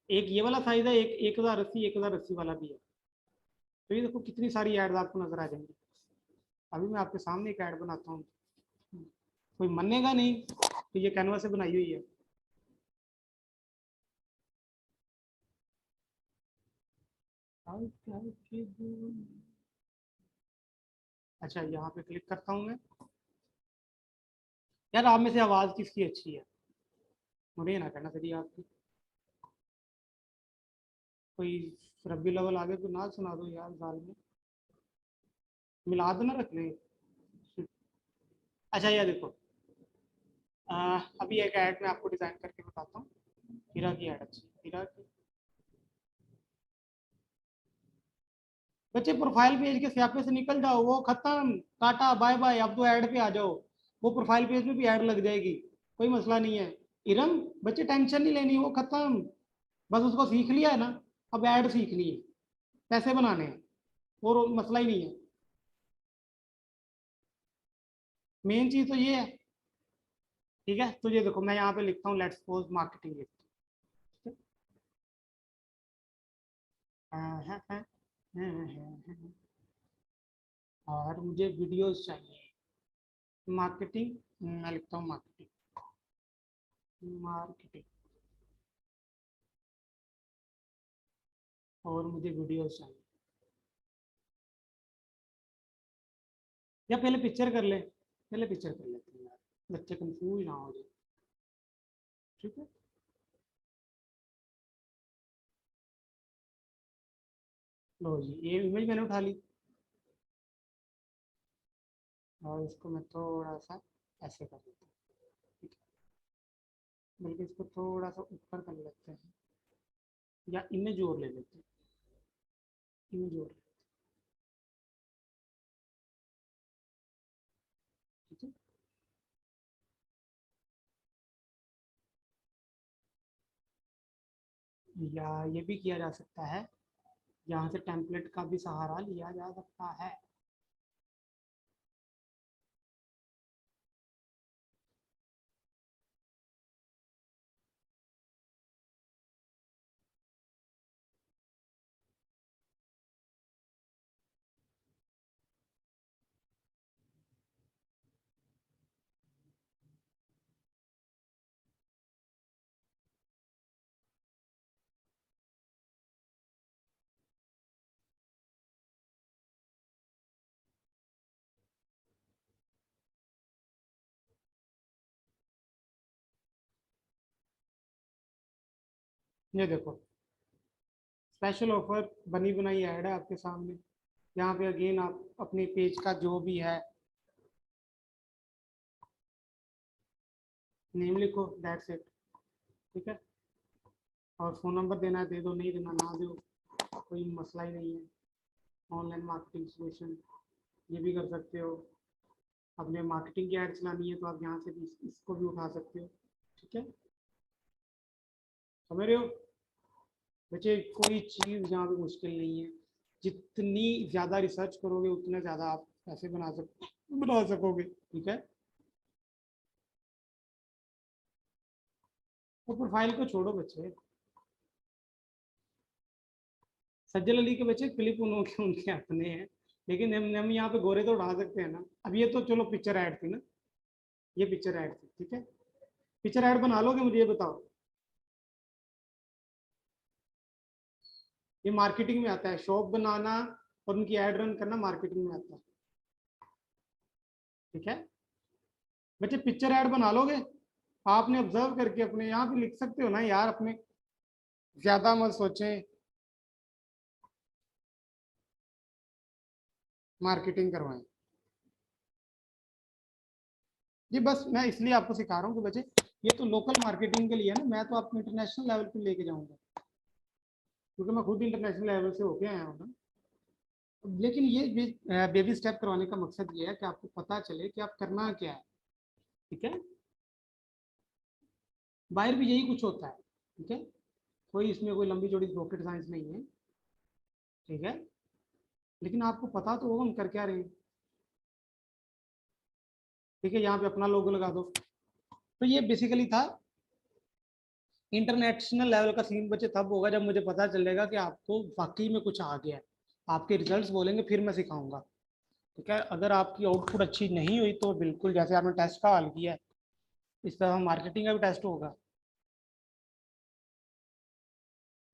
एक ये वाला साइज है, एक 1080 1080 वाला भी है। तो ये देखो कितनी सारी एड्स आपको नजर आ जाएंगी। अभी मैं आपके सामने एक ऐड बनाता हूँ, कोई मानेगा नहीं तो ये कैनवा से बनाई हुई है। अच्छा यहाँ पे क्लिक करता हूँ मैं। यार आप में से आवाज़ किसकी अच्छी है, मुझे ये ना कहना सही आपकी। कोई रब्बी लेवल आगे तो ना सुना दो यार, गाल में मिला दो ना रख ले। अच्छा ये देखो, अभी एक ऐड मैं आपको डिजाइन करके बताता हूँ। हीरा की ऐड अच्छी, हीरा की। बच्चे प्रोफाइल पेज के स्यापे से निकल जाओ, वो खत्म, टाटा बाय बाय, अब तो ऐड पे आ जाओ। वो प्रोफाइल पेज में भी ऐड लग जाएगी, कोई मसला नहीं है। इरम, बच्चे टेंशन नहीं लेनी, वो खत्म। बस उसको सीख लिया है ना, अब ऐड सीखनी है, पैसे बनाने हैं, और मसला ही नहीं है। मेन चीज तो ये है, ठीक है। तो ये देखो मैं यहाँ पे लिखता हूँ लेट्स सपोज मार्केटिंग लिखता हूँ, और मुझे वीडियोस चाहिए, मार्केटिंग, मैं लिखता हूँ मार्केटिंग, मार्केटिंग, और मुझे वीडियोस चाहिए। या पहले पिक्चर कर ले, पहले पिक्चर कर लेते हैं यार, बच्चे कंफ्यूज ना हो जाए, ठीक है। लो जी, ये इमेज मैंने उठा ली, और इसको मैं थोड़ा सा ऐसे कर लेता हूँ, ठीक है। बल्कि इसको थोड़ा सा ऊपर कर लेते हैं, या इमेज जोड़ ले लेते हैं, इमेज जोड़, ठीक है। या ये भी किया जा सकता है, यहाँ से टेम्पलेट का भी सहारा लिया जा सकता है। ये देखो, स्पेशल ऑफर बनी बनाई ऐड है आपके सामने। यहाँ पे अगेन आप अपने पेज का जो भी है नेम लिखो, दैट्स इट, ठीक है। और फ़ोन नंबर देना है दे दो, नहीं देना ना दो, कोई मसला ही नहीं है। ऑनलाइन मार्केटिंग सोल्यूशन, ये भी कर सकते हो। अपने मार्केटिंग की ऐड चलानी है तो आप यहाँ से भी इसको भी उठा सकते हो, ठीक है। समझ रहे हो बच्चे, कोई चीज़ यहाँ पे मुश्किल नहीं है। जितनी ज़्यादा रिसर्च करोगे उतने ज़्यादा आप पैसे बना सकोगे, ठीक है। तो प्रोफाइल को छोड़ो बच्चे, सज्जल अली के बच्चे क्लिप उनके उनके अपने हैं, लेकिन हम यहाँ पे गोरे तो उड़ा सकते हैं ना। अब ये तो चलो पिक्चर ऐड थी ना, ये पिक्चर ऐड थी, ठीक है। पिक्चर ऐड बना लोगे, मुझे ये बताओ। ये मार्केटिंग में आता है, शॉप बनाना और उनकी ऐड रन करना मार्केटिंग में आता है, ठीक है। बच्चे पिक्चर ऐड बना लोगे, आपने ऑब्जर्व करके अपने यहाँ पे लिख सकते हो ना यार, अपने ज्यादा मत सोचें, मार्केटिंग करवाएं। ये बस मैं इसलिए आपको सिखा रहा हूँ कि बच्चे ये तो लोकल मार्केटिंग के लिए है ना, मैं तो आपको इंटरनेशनल लेवल पे लेके जाऊंगा, क्योंकि मैं खुद इंटरनेशनल लेवल से होके आया हूँ ना। लेकिन ये बेबी स्टेप करवाने का मकसद ये है कि आपको पता चले कि आप करना क्या है, ठीक है। बाहर भी यही कुछ होता है, ठीक है। कोई इसमें कोई लंबी चौड़ी रॉकेट साइंस नहीं है, ठीक है। लेकिन आपको पता तो होगा हम कर क्या रहे हैं, ठीक है। यहाँ पे अपना लोगो लगा दो। तो ये बेसिकली था इंटरनेशनल लेवल का सीन। बच्चे तब होगा जब मुझे पता चलेगा कि आपको वाकई में कुछ आ गया है, आपके रिजल्ट्स बोलेंगे, फिर मैं सिखाऊंगा, ठीक है। अगर आपकी आउटपुट अच्छी नहीं हुई तो बिल्कुल जैसे आपने टेस्ट का हल किया है, इस तरह मार्केटिंग का भी टेस्ट होगा।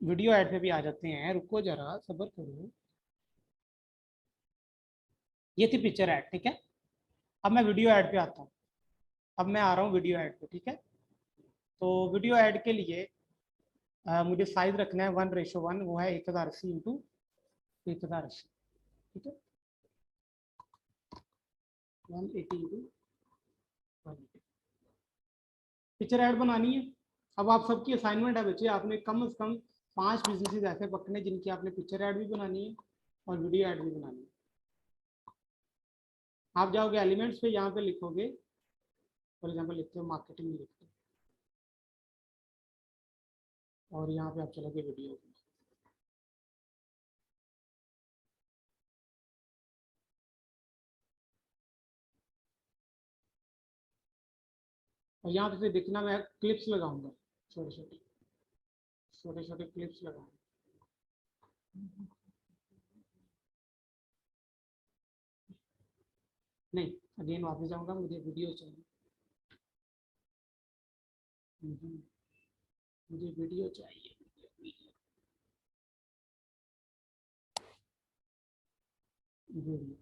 वीडियो ऐड पे भी आ जाते हैं, रुको जरा सब्र करो। ये थी पिक्चर ऐड, ठीक है। अब मैं वीडियो ऐड पे आता हूँ। अब मैं आ रहा हूँ वीडियो ऐड पे, ठीक है। तो वीडियो ऐड के लिए मुझे साइज रखना है 1:1, वो है 1080 इंटू 1080, ठीक है। 180 इंटू 180 पिक्चर ऐड बनानी है। अब आप सबकी असाइनमेंट है बच्चे, आपने कम से कम 5 बिजनेसेस ऐसे पकड़ने जिनकी आपने पिक्चर ऐड भी बनानी है और वीडियो ऐड भी बनानी है। आप जाओगे एलिमेंट्स पे, यहाँ पे लिखोगे, फॉर एग्जाम्पल लिखते हो मार्केटिंग लिखते हो, और यहाँ पे आप चलोगे वीडियो, और यहाँ पे देखना मैं क्लिप्स लगाऊंगा, छोटे छोटे छोटे छोटे क्लिप्स लगाऊंगा। नहीं, अगेन वापस जाऊंगा, मुझे वीडियो चाहिए। मुझे वीडियो चाहिए, वीडियो वीडियो।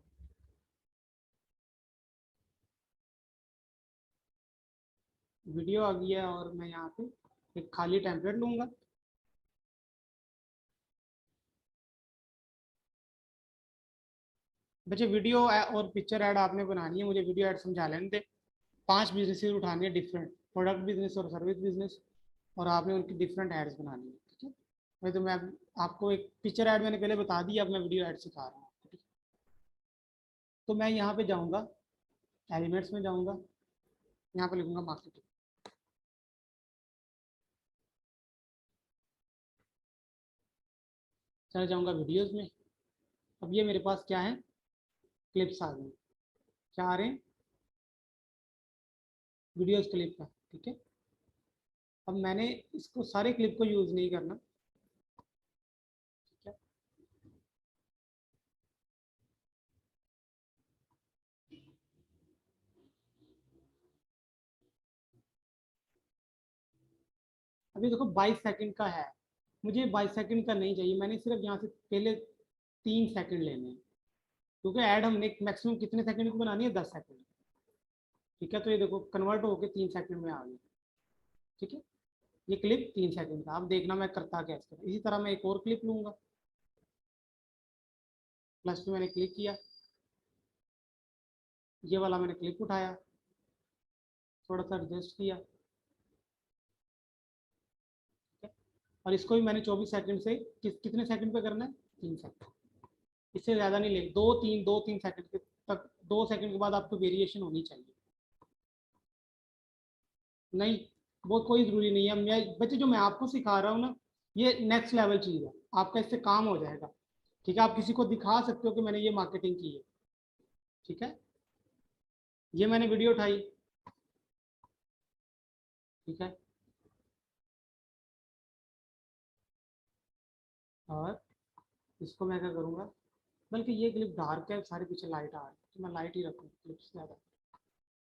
वीडियो आ गया है और मैं यहाँ पे एक खाली टेम्पलेट लूंगा। बच्चे वीडियो और पिक्चर ऐड आपने बनानी है, मुझे वीडियो ऐड समझा लेने दे। 5 बिजनेसेस उठानी है, डिफरेंट प्रोडक्ट बिजनेस और सर्विस बिजनेस, और आपने उनकी डिफरेंट एड्स बनानी है, ठीक है। वही तो मैं आपको एक पिक्चर ऐड मैंने पहले बता दी, अब मैं वीडियो ऐड सिखा रहा हूँ, ठीक है। तो मैं यहाँ पे जाऊँगा, एलिमेंट्स में जाऊँगा, यहाँ पे लिखूंगा मार्केटिंग, चले जाऊँगा वीडियोज़ में। अब ये मेरे पास क्या है, क्लिप्स आ गए। क्या आ रहे हैं, वीडियोज़ क्लिप का, ठीक है। अब मैंने इसको सारे क्लिप को यूज़ नहीं करना, ठीक है। अभी देखो 22 सेकंड का है, मुझे 22 सेकंड का नहीं चाहिए, मैंने सिर्फ यहाँ से पहले 3 सेकंड लेने हैं, क्योंकि ऐड हमने मैक्सिमम कितने सेकंड की बनानी है, 10 सेकंड, ठीक है। तो ये देखो कन्वर्ट होकर 3 सेकंड में आ गया, ठीक है। ये क्लिप 3 सेकंड का, अब देखना मैं करता क्या इसका। इसी तरह मैं एक और क्लिप लूंगा, प्लस पे मैंने क्लिक किया, ये वाला मैंने क्लिप उठाया, थोड़ा सा एडजस्ट किया, ठीक है। और इसको भी मैंने 24 सेकंड से कितने सेकंड पे करना है, 3 सेकंड, इससे ज़्यादा नहीं ले, 2-3 सेकंड तक, 2 सेकंड के बाद आपको वेरिएशन होनी चाहिए। नहीं, वो कोई ज़रूरी नहीं है। मैं बच्चे जो मैं आपको सिखा रहा हूँ ना, ये नेक्स्ट लेवल चीज़ है, आपका इससे काम हो जाएगा, ठीक है। आप किसी को दिखा सकते हो कि मैंने ये मार्केटिंग की है, ठीक है। ये मैंने वीडियो उठाई, ठीक है, और इसको मैं क्या करूँगा, बल्कि ये क्लिप डार्क है, सारे पीछे लाइट आ रही है, तो मैं लाइट ही रखूँ क्लिप्स ज़्यादा।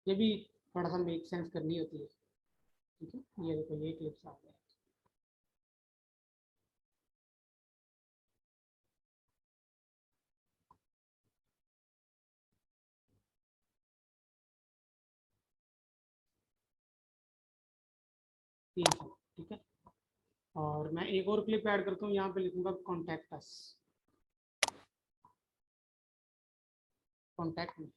ये भी थोड़ा सा मेक सेंस करनी होती है, ठीक है। ये देखो ये क्लिप्स आ गए। ठीक है। और मैं एक और क्लिप ऐड करता हूँ, यहाँ पे लिखूंगा कॉन्टैक्ट अस, कॉन्टैक्ट में।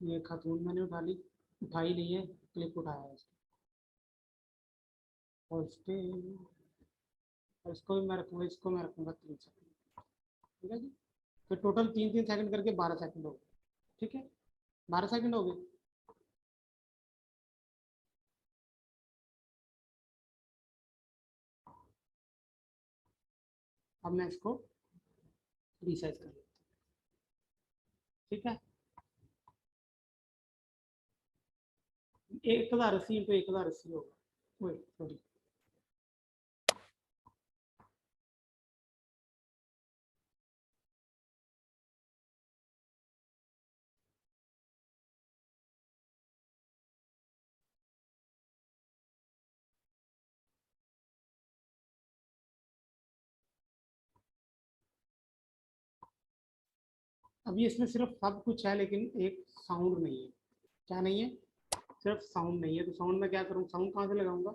ये खातून मैंने उठाई नहीं है, क्लिप उठाया है इसको। और इसको भी मैं रखूँगा, इसको मैं रखूँगा 3 सेकंड, ठीक है जी। तो टोटल 3-3 सेकंड करके 12 सेकंड हो गए, ठीक है, 12 सेकंड हो गए। अब मैं इसको रिसाइज कर लेता हूँ, ठीक है। 1080 इंटू 1080 होगा, वही सॉरी। अभी इसमें सिर्फ सब कुछ है, लेकिन एक साउंड नहीं है। क्या नहीं है? सिर्फ साउंड नहीं है। तो साउंड में क्या करूँ, साउंड कहाँ से लगाऊंगा?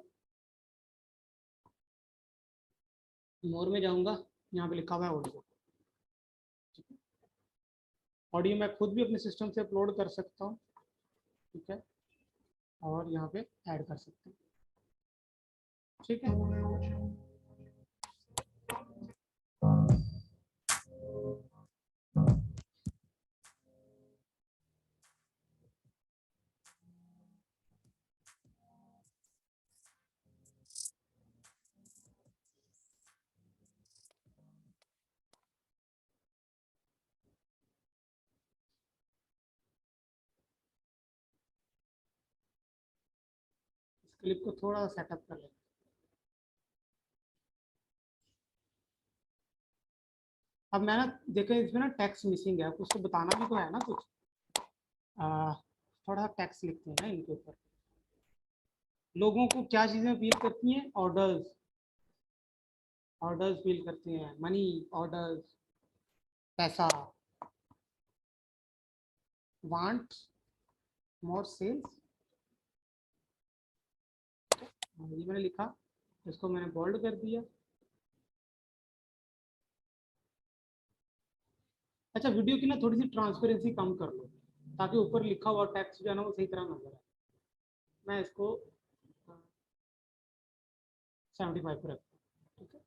मोर में जाऊंगा, यहाँ पे लिखा हुआ है ऑडियो। ऑडियो मैं खुद भी अपने सिस्टम से अपलोड कर सकता हूँ, ठीक है, और यहाँ पे ऐड कर सकते हैं, ठीक है। इस क्लिप को थोड़ा सा सेटअप कर लेते हैं। अब मैं ना देखो इसमें ना टेक्स्ट मिसिंग है, उसको बताना भी तो है ना कुछ। थोड़ा टेक्स्ट लिखते हैं ना इनके ऊपर। लोगों को क्या चीज़ें फील करती हैं? ऑर्डर्स, ऑर्डर्स फील करती हैं, मनी, ऑर्डर्स, पैसा, वांट मोर सेल्स। ये मैंने लिखा, इसको मैंने बोल्ड कर दिया। अच्छा, वीडियो की ना थोड़ी सी ट्रांसपेरेंसी कम कर लो, ताकि ऊपर लिखा हुआ टेक्स्ट जो है ना वो सही तरह नजर आए। मैं इसको 75 पर रखता हूँ, ठीक है।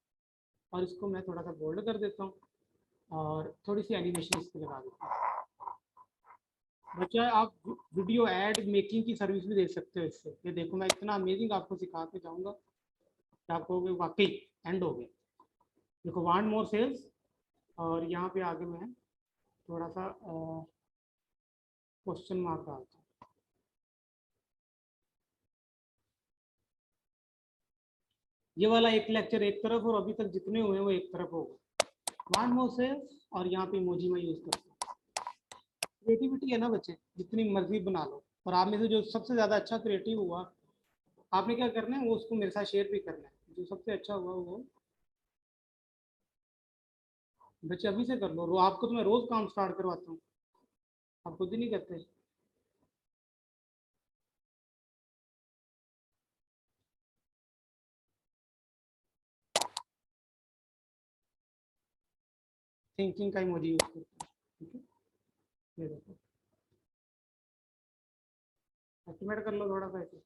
और इसको मैं थोड़ा सा बोल्ड कर देता हूँ, और थोड़ी सी एनिमेशन इस पर लगा देता हूँ। बच्चा, आप वीडियो एड मेकिंग की सर्विस भी दे सकते हो इससे। ये देखो, मैं इतना अमेजिंग आपको सिखा के जाऊँगा कि आपको वाकई एंड हो गया। देखो, वांट मोर सेल्स, और यहाँ पे आगे मैं थोड़ा सा क्वेश्चन मार्क डालता हूँ। ये वाला एक लेक्चर एक तरफ, और अभी तक जितने हुए हैं वो एक तरफ होगा। वांट मोर सेल्स, और यहाँ पे इमोजी में यूज करता हूँ। क्रिएटिविटी है ना बच्चे, जितनी मर्जी बना लो। और आप में से जो सबसे ज्यादा अच्छा क्रिएटिव हुआ, आपने क्या करना है, वो उसको मेरे साथ शेयर भी करना है। जो सबसे अच्छा हुआ वो बच्चे अभी से कर लो। आपको तो मैं रोज काम स्टार्ट करवाता हूँ, आप खुद ही नहीं करते। थिंकिंग का इमोजी यूज करते हैं, ठीक है। ये देखो, एस्टिमेट कर लो थोड़ा सा ऐसे।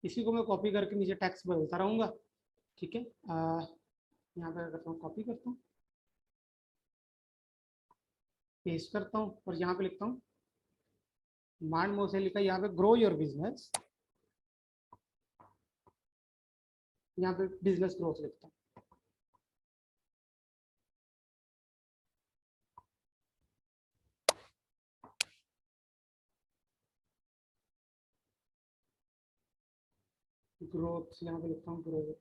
इसी को मैं कॉपी करके नीचे टेक्स्ट बदलता रहूँगा, ठीक है। यहाँ पे करता हूँ, कॉपी करता हूँ, पेस्ट करता हूँ और यहाँ पे लिखता हूँ मांड मोसेली का, यहाँ पे ग्रो योर बिजनेस, यहाँ पे बिजनेस ग्रोथ लिखता हूँ। ग्रोथ यहाँ पे लिखता हूँ ग्रोथ।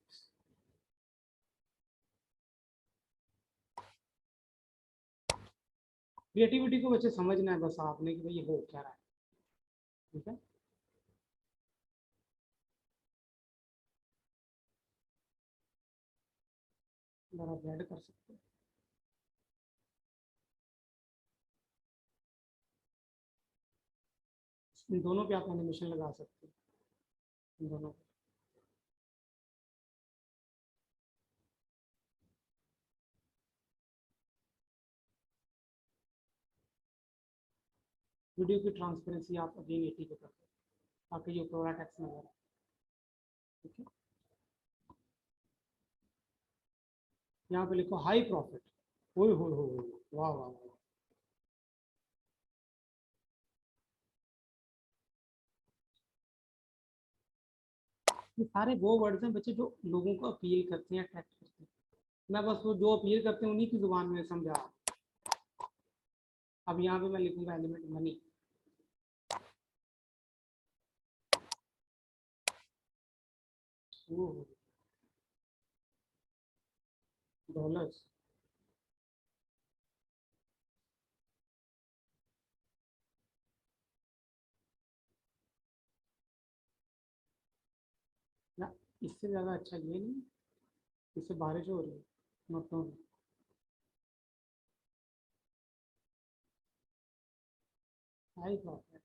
क्रिएटिविटी को बच्चे समझना है बस आपने कि भाई ये हो क्या रहा है, ठीक है। आप ऐड कर सकते हैं, इन दोनों पे आप एनिमेशन लगा सकते हैं, इन दोनों पे। वीडियो की ट्रांसपेरेंसी आप अगेन 80 पे कर दो ताकि ये ऊपर वाला टेक्स्ट नजर आए, ठीक है। यहाँ पे लिखो हाई प्रॉफिट, हो वाह वाह वाह। ये सारे वो वर्ड्स हैं बच्चे जो लोगों को अपील करते हैं, अट्रैक्ट करते हैं। मैं बस वो जो अपील करते हैं उन्हीं की जुबान में समझा। अब यहाँ पे मैं लिखूंगा एलिमेंट मनी, डॉलर्स, या इससे ज़्यादा अच्छा ये नहीं, इससे बारिश हो रही है मतलब हाई प्रॉफिट।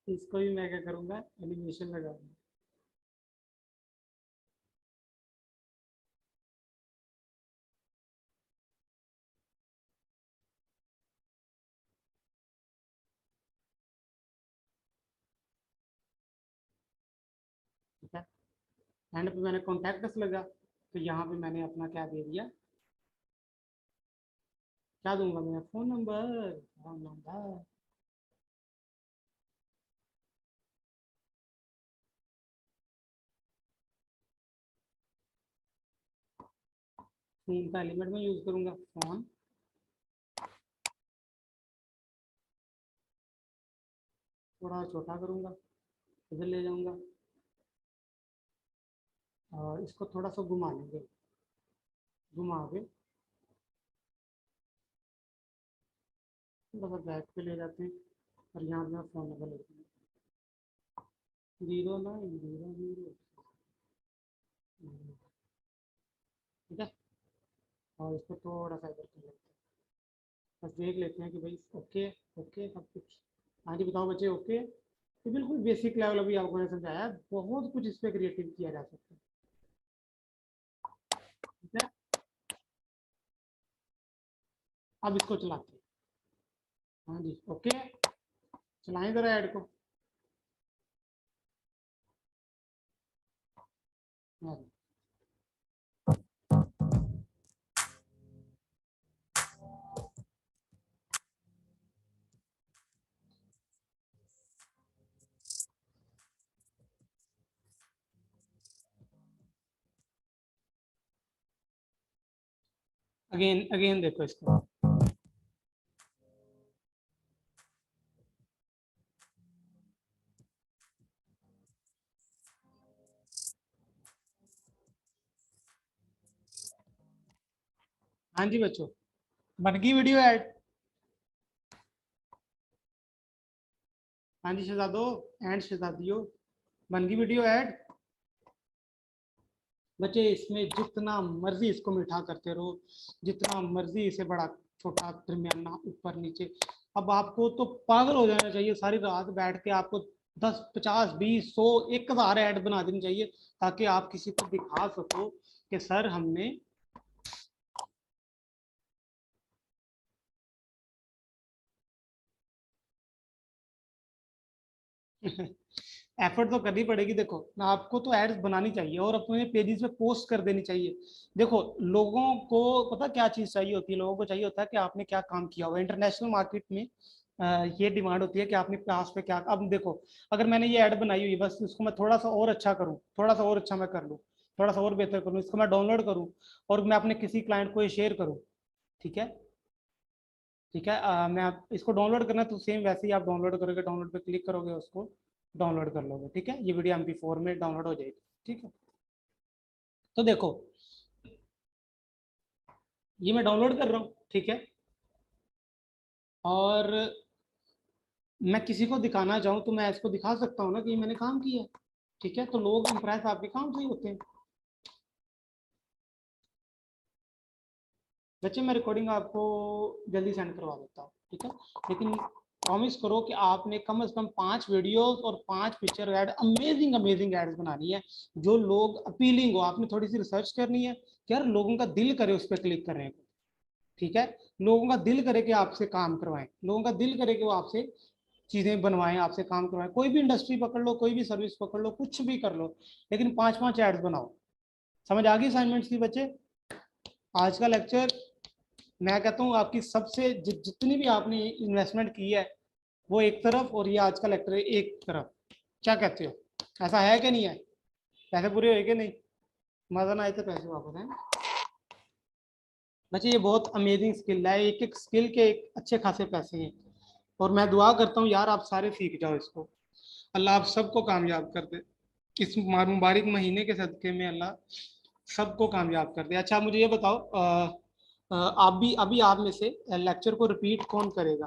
इसको भी मैं क्या करूँगा, एनिमेशन लगाऊंगा। ठीक है, एंड पे मैंने कॉन्टैक्ट लगा, तो यहाँ पे मैंने अपना क्या दे दिया, क्या दूंगा मैं, phone number, phone number. Phone का एलिमेंट में यूज करूंगा, फोन, थोड़ा छोटा करूंगा, इधर ले जाऊंगा और इसको थोड़ा सा घुमा लेंगे, घुमा के थोड़ा सा बैक पे ले जाते हैं और यहाँ पे फ़ोन नंबर लिखते हैं 0900, ठीक है। और इसको थोड़ा सा इधर कर लेते हैं, बस देख लेते हैं कि भाई ओके, ओके सब कुछ। हाँ जी बताओ बच्चे, ओके। तो बिल्कुल बेसिक लेवल अभी आपको मैंने समझाया, बहुत कुछ इस पर क्रिएटिव किया जा सकता है, ठीक है। अब इसको चलाते हैं, हाँ जी ओके, चलाएं जरा ऐड को। हाँ जी। अगेन अगेन देखो इसको, हाँ जी बच्चों, बन गई वीडियो ऐड। हाँ जी शहजादो एंड शहजादियों, बन गई वीडियो ऐड। बच्चे इसमें जितना मर्जी इसको मीठा करते रहो, जितना मर्जी इसे बड़ा छोटा दरमियाना ऊपर नीचे, अब आपको तो पागल हो जाना चाहिए सारी रात बैठ के, आपको 10, 50, 20, 100, 1000 ऐड बना देनी चाहिए, ताकि आप किसी को दिखा सको कि सर हमने एफर्ट तो करनी पड़ेगी। देखो आपको तो एड्स बनानी चाहिए और अपने पेजेस पे पोस्ट कर देनी चाहिए। देखो लोगों को पता क्या चीज चाहिए होती है, लोगों को चाहिए होता है कि आपने क्या काम किया हुआ। इंटरनेशनल मार्केट में ये डिमांड होती है कि आपने पास पे क्या। अब देखो अगर मैंने ये ऐड बनाई हुई, बस इसको मैं थोड़ा सा और अच्छा करूँ, थोड़ा सा और अच्छा मैं कर लूँ, थोड़ा सा और बेहतर करूँ, इसको मैं डाउनलोड करूँ और मैं अपने किसी क्लाइंट को ये शेयर करूँ, ठीक है। ठीक है, मैं आप इसको डाउनलोड करना तो सेम वैसे ही आप डाउनलोड करोगे, डाउनलोड पे क्लिक करोगे, उसको डाउनलोड कर लोगे, ठीक है। ये वीडियो MP4 में डाउनलोड हो जाएगी, ठीक है। तो देखो ये मैं डाउनलोड कर रहा हूँ, ठीक है, और मैं किसी को दिखाना चाहूँ तो मैं इसको दिखा सकता हूँ ना कि ये मैंने काम किया है, ठीक है। तो लोग इंप्रेस आपके काम से ही होते हैं। बच्चे मैं रिकॉर्डिंग आपको जल्दी सेंड करवा देता हूँ, ठीक है, लेकिन प्रॉमिस करो कि आपने कम से कम 5 वीडियोस और 5 picture ad, amazing amazing ads बनानी है जो लोग अपीलिंग हो। आपने थोड़ी सी रिसर्च करनी है कि यार लोगों का दिल करे उस पर क्लिक करने को, ठीक है। लोगों का दिल करे कि आपसे काम करवाएं, लोगों का दिल करे कि वो आपसे चीजें बनवाएं, आपसे काम करवाएं। कोई भी इंडस्ट्री पकड़ लो, कोई भी सर्विस पकड़ लो, कुछ भी कर लो, लेकिन 5-5 एड्स बनाओ। समझ आ गई असाइनमेंट्स की बच्चे? आज का लेक्चर मैं कहता हूँ आपकी सबसे जितनी भी आपने इन्वेस्टमेंट की है वो एक तरफ, और ये आज का लेक्चर एक तरफ। क्या कहते हो, ऐसा है कि नहीं है? पैसे पूरे हुए कि नहीं? मजा ना आए तो पैसे वापस हैं। बच्चे ये बहुत अमेजिंग स्किल है, एक एक स्किल के एक अच्छे खासे पैसे हैं, और मैं दुआ करता हूँ यार आप सारे सीख जाओ इसको। अल्लाह आप सबको कामयाब कर दे इस मुबारक महीने के सदके में, अल्लाह सबको कामयाब कर दे। अच्छा मुझे ये बताओ, आप भी अभी आप में से लेक्चर को रिपीट कौन करेगा?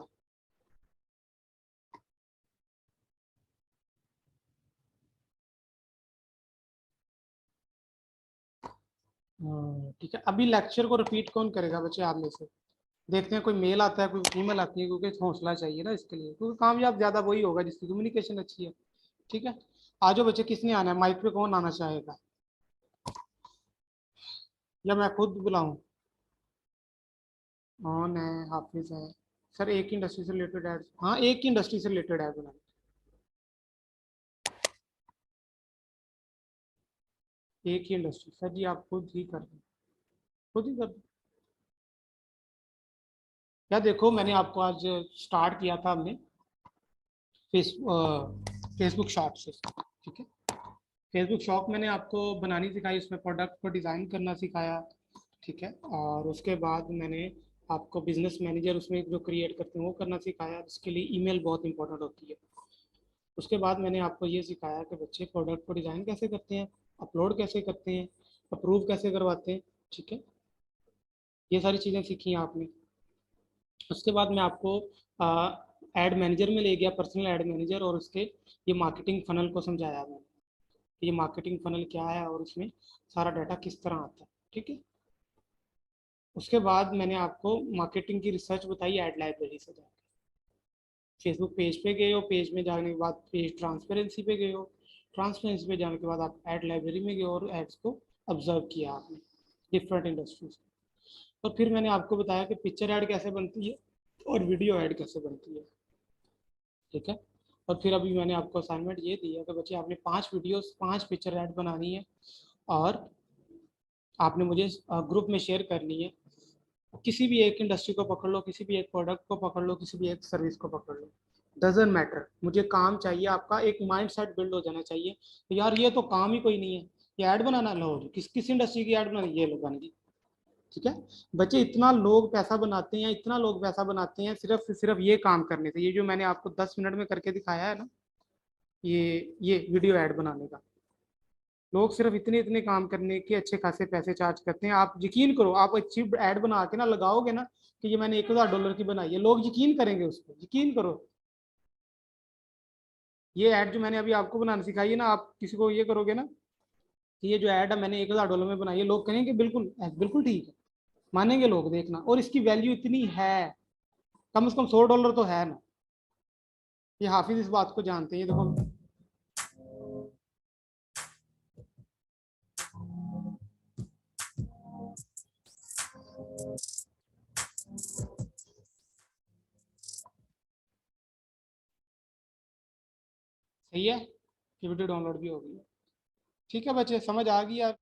ठीक है, अभी लेक्चर को रिपीट कौन करेगा बच्चे आप में से? देखते हैं कोई मेल आता है कोई फीमेल आती है, क्योंकि हौसला चाहिए ना इसके लिए, क्योंकि कामयाब ज्यादा वही होगा जिसकी कम्युनिकेशन अच्छी है, ठीक है। आज बच्चे किसने आना है, माइक पे कौन आना चाहेगा, या मैं खुद बुलाऊं? कौन है? हाफिज है। सर एक ही इंडस्ट्री से रिलेटेड एड, हाँ एक ही इंडस्ट्री से रिलेटेड एड बना। एक ही इंडस्ट्री सर जी, आप खुद ही कर दो, खुद ही कर दो। क्या देखो मैंने आपको आज स्टार्ट किया था हमने फेसबुक शॉप से, ठीक है। फेसबुक शॉप मैंने आपको बनानी सिखाई, उसमें प्रोडक्ट को डिज़ाइन करना सिखाया, ठीक है। और उसके बाद मैंने आपको बिजनेस मैनेजर उसमें जो क्रिएट करते हैं वो करना सिखाया, इसके लिए ईमेल बहुत इंपॉर्टेंट होती है। उसके बाद मैंने आपको ये सिखाया कि बच्चे प्रोडक्ट को डिज़ाइन कैसे करते हैं, अपलोड कैसे करते हैं, अप्रूव कैसे करवाते हैं, ठीक है। ये सारी चीज़ें सीखी हैं आपने। उसके बाद मैं आपको एड मैनेजर में ले गया, पर्सनल एड मैनेजर, और उसके ये मार्केटिंग फनल को समझाया मैंने, ये मार्केटिंग फनल क्या है और उसमें सारा डाटा किस तरह आता है, ठीक है। उसके बाद मैंने आपको मार्केटिंग की रिसर्च बताई एड लाइब्रेरी से जाकर। फेसबुक पेज पे गए हो, पेज में जाने के बाद पेज ट्रांसपेरेंसी पे गए हो, ट्रांसपेरेंसी पे जाने के बाद आप एड लाइब्रेरी में गए और एड्स को ऑब्जर्व किया आपने डिफरेंट इंडस्ट्रीज। और फिर मैंने आपको बताया कि पिक्चर ऐड कैसे बनती है और वीडियो ऐड कैसे बनती है, ठीक है। और फिर अभी मैंने आपको असाइनमेंट ये दिया कि बच्चे आपने 5 वीडियोस 5 पिक्चर ऐड बनानी है, और आपने मुझे ग्रुप में शेयर करनी है। किसी भी एक इंडस्ट्री को पकड़ लो, किसी भी एक प्रोडक्ट को पकड़ लो, किसी भी एक सर्विस को पकड़ लो, डजेंट मैटर, मुझे काम चाहिए। आपका एक माइंड सेट बिल्ड हो जाना चाहिए तो यार ये तो काम ही कोई नहीं है, ये ऐड बनाना, लो किस इंडस्ट्री की ऐड बनानी, ये लो बन गई, ठीक है। बच्चे इतना लोग पैसा बनाते हैं, इतना लोग पैसा बनाते हैं सिर्फ ये काम करने से। ये जो मैंने आपको 10 मिनट में करके दिखाया है ना, ये वीडियो ऐड बनाने का, लोग सिर्फ इतने इतने काम करने के अच्छे खासे पैसे चार्ज करते हैं। आप यकीन करो, आप अच्छी ऐड बना के ना लगाओगे ना कि ये मैंने $1000 की बनाई है, लोग यकीन करेंगे उस पर, यकीन करो। ये ऐड जो मैंने अभी आपको बनाना सिखाई है ना, आप किसी को ये करोगे ना कि ये जो ऐड है मैंने $1000 में बनाई है, लोग कहेंगे बिल्कुल बिल्कुल ठीक है, मानेंगे लोग, देखना। और इसकी वैल्यू इतनी है, कम से कम $100 तो है ना। ये हाफिज इस बात को जानते हैं, ये देखो सही है, ये वीडियो डाउनलोड भी हो गई है। ठीक है बच्चे, समझ आ गई आप?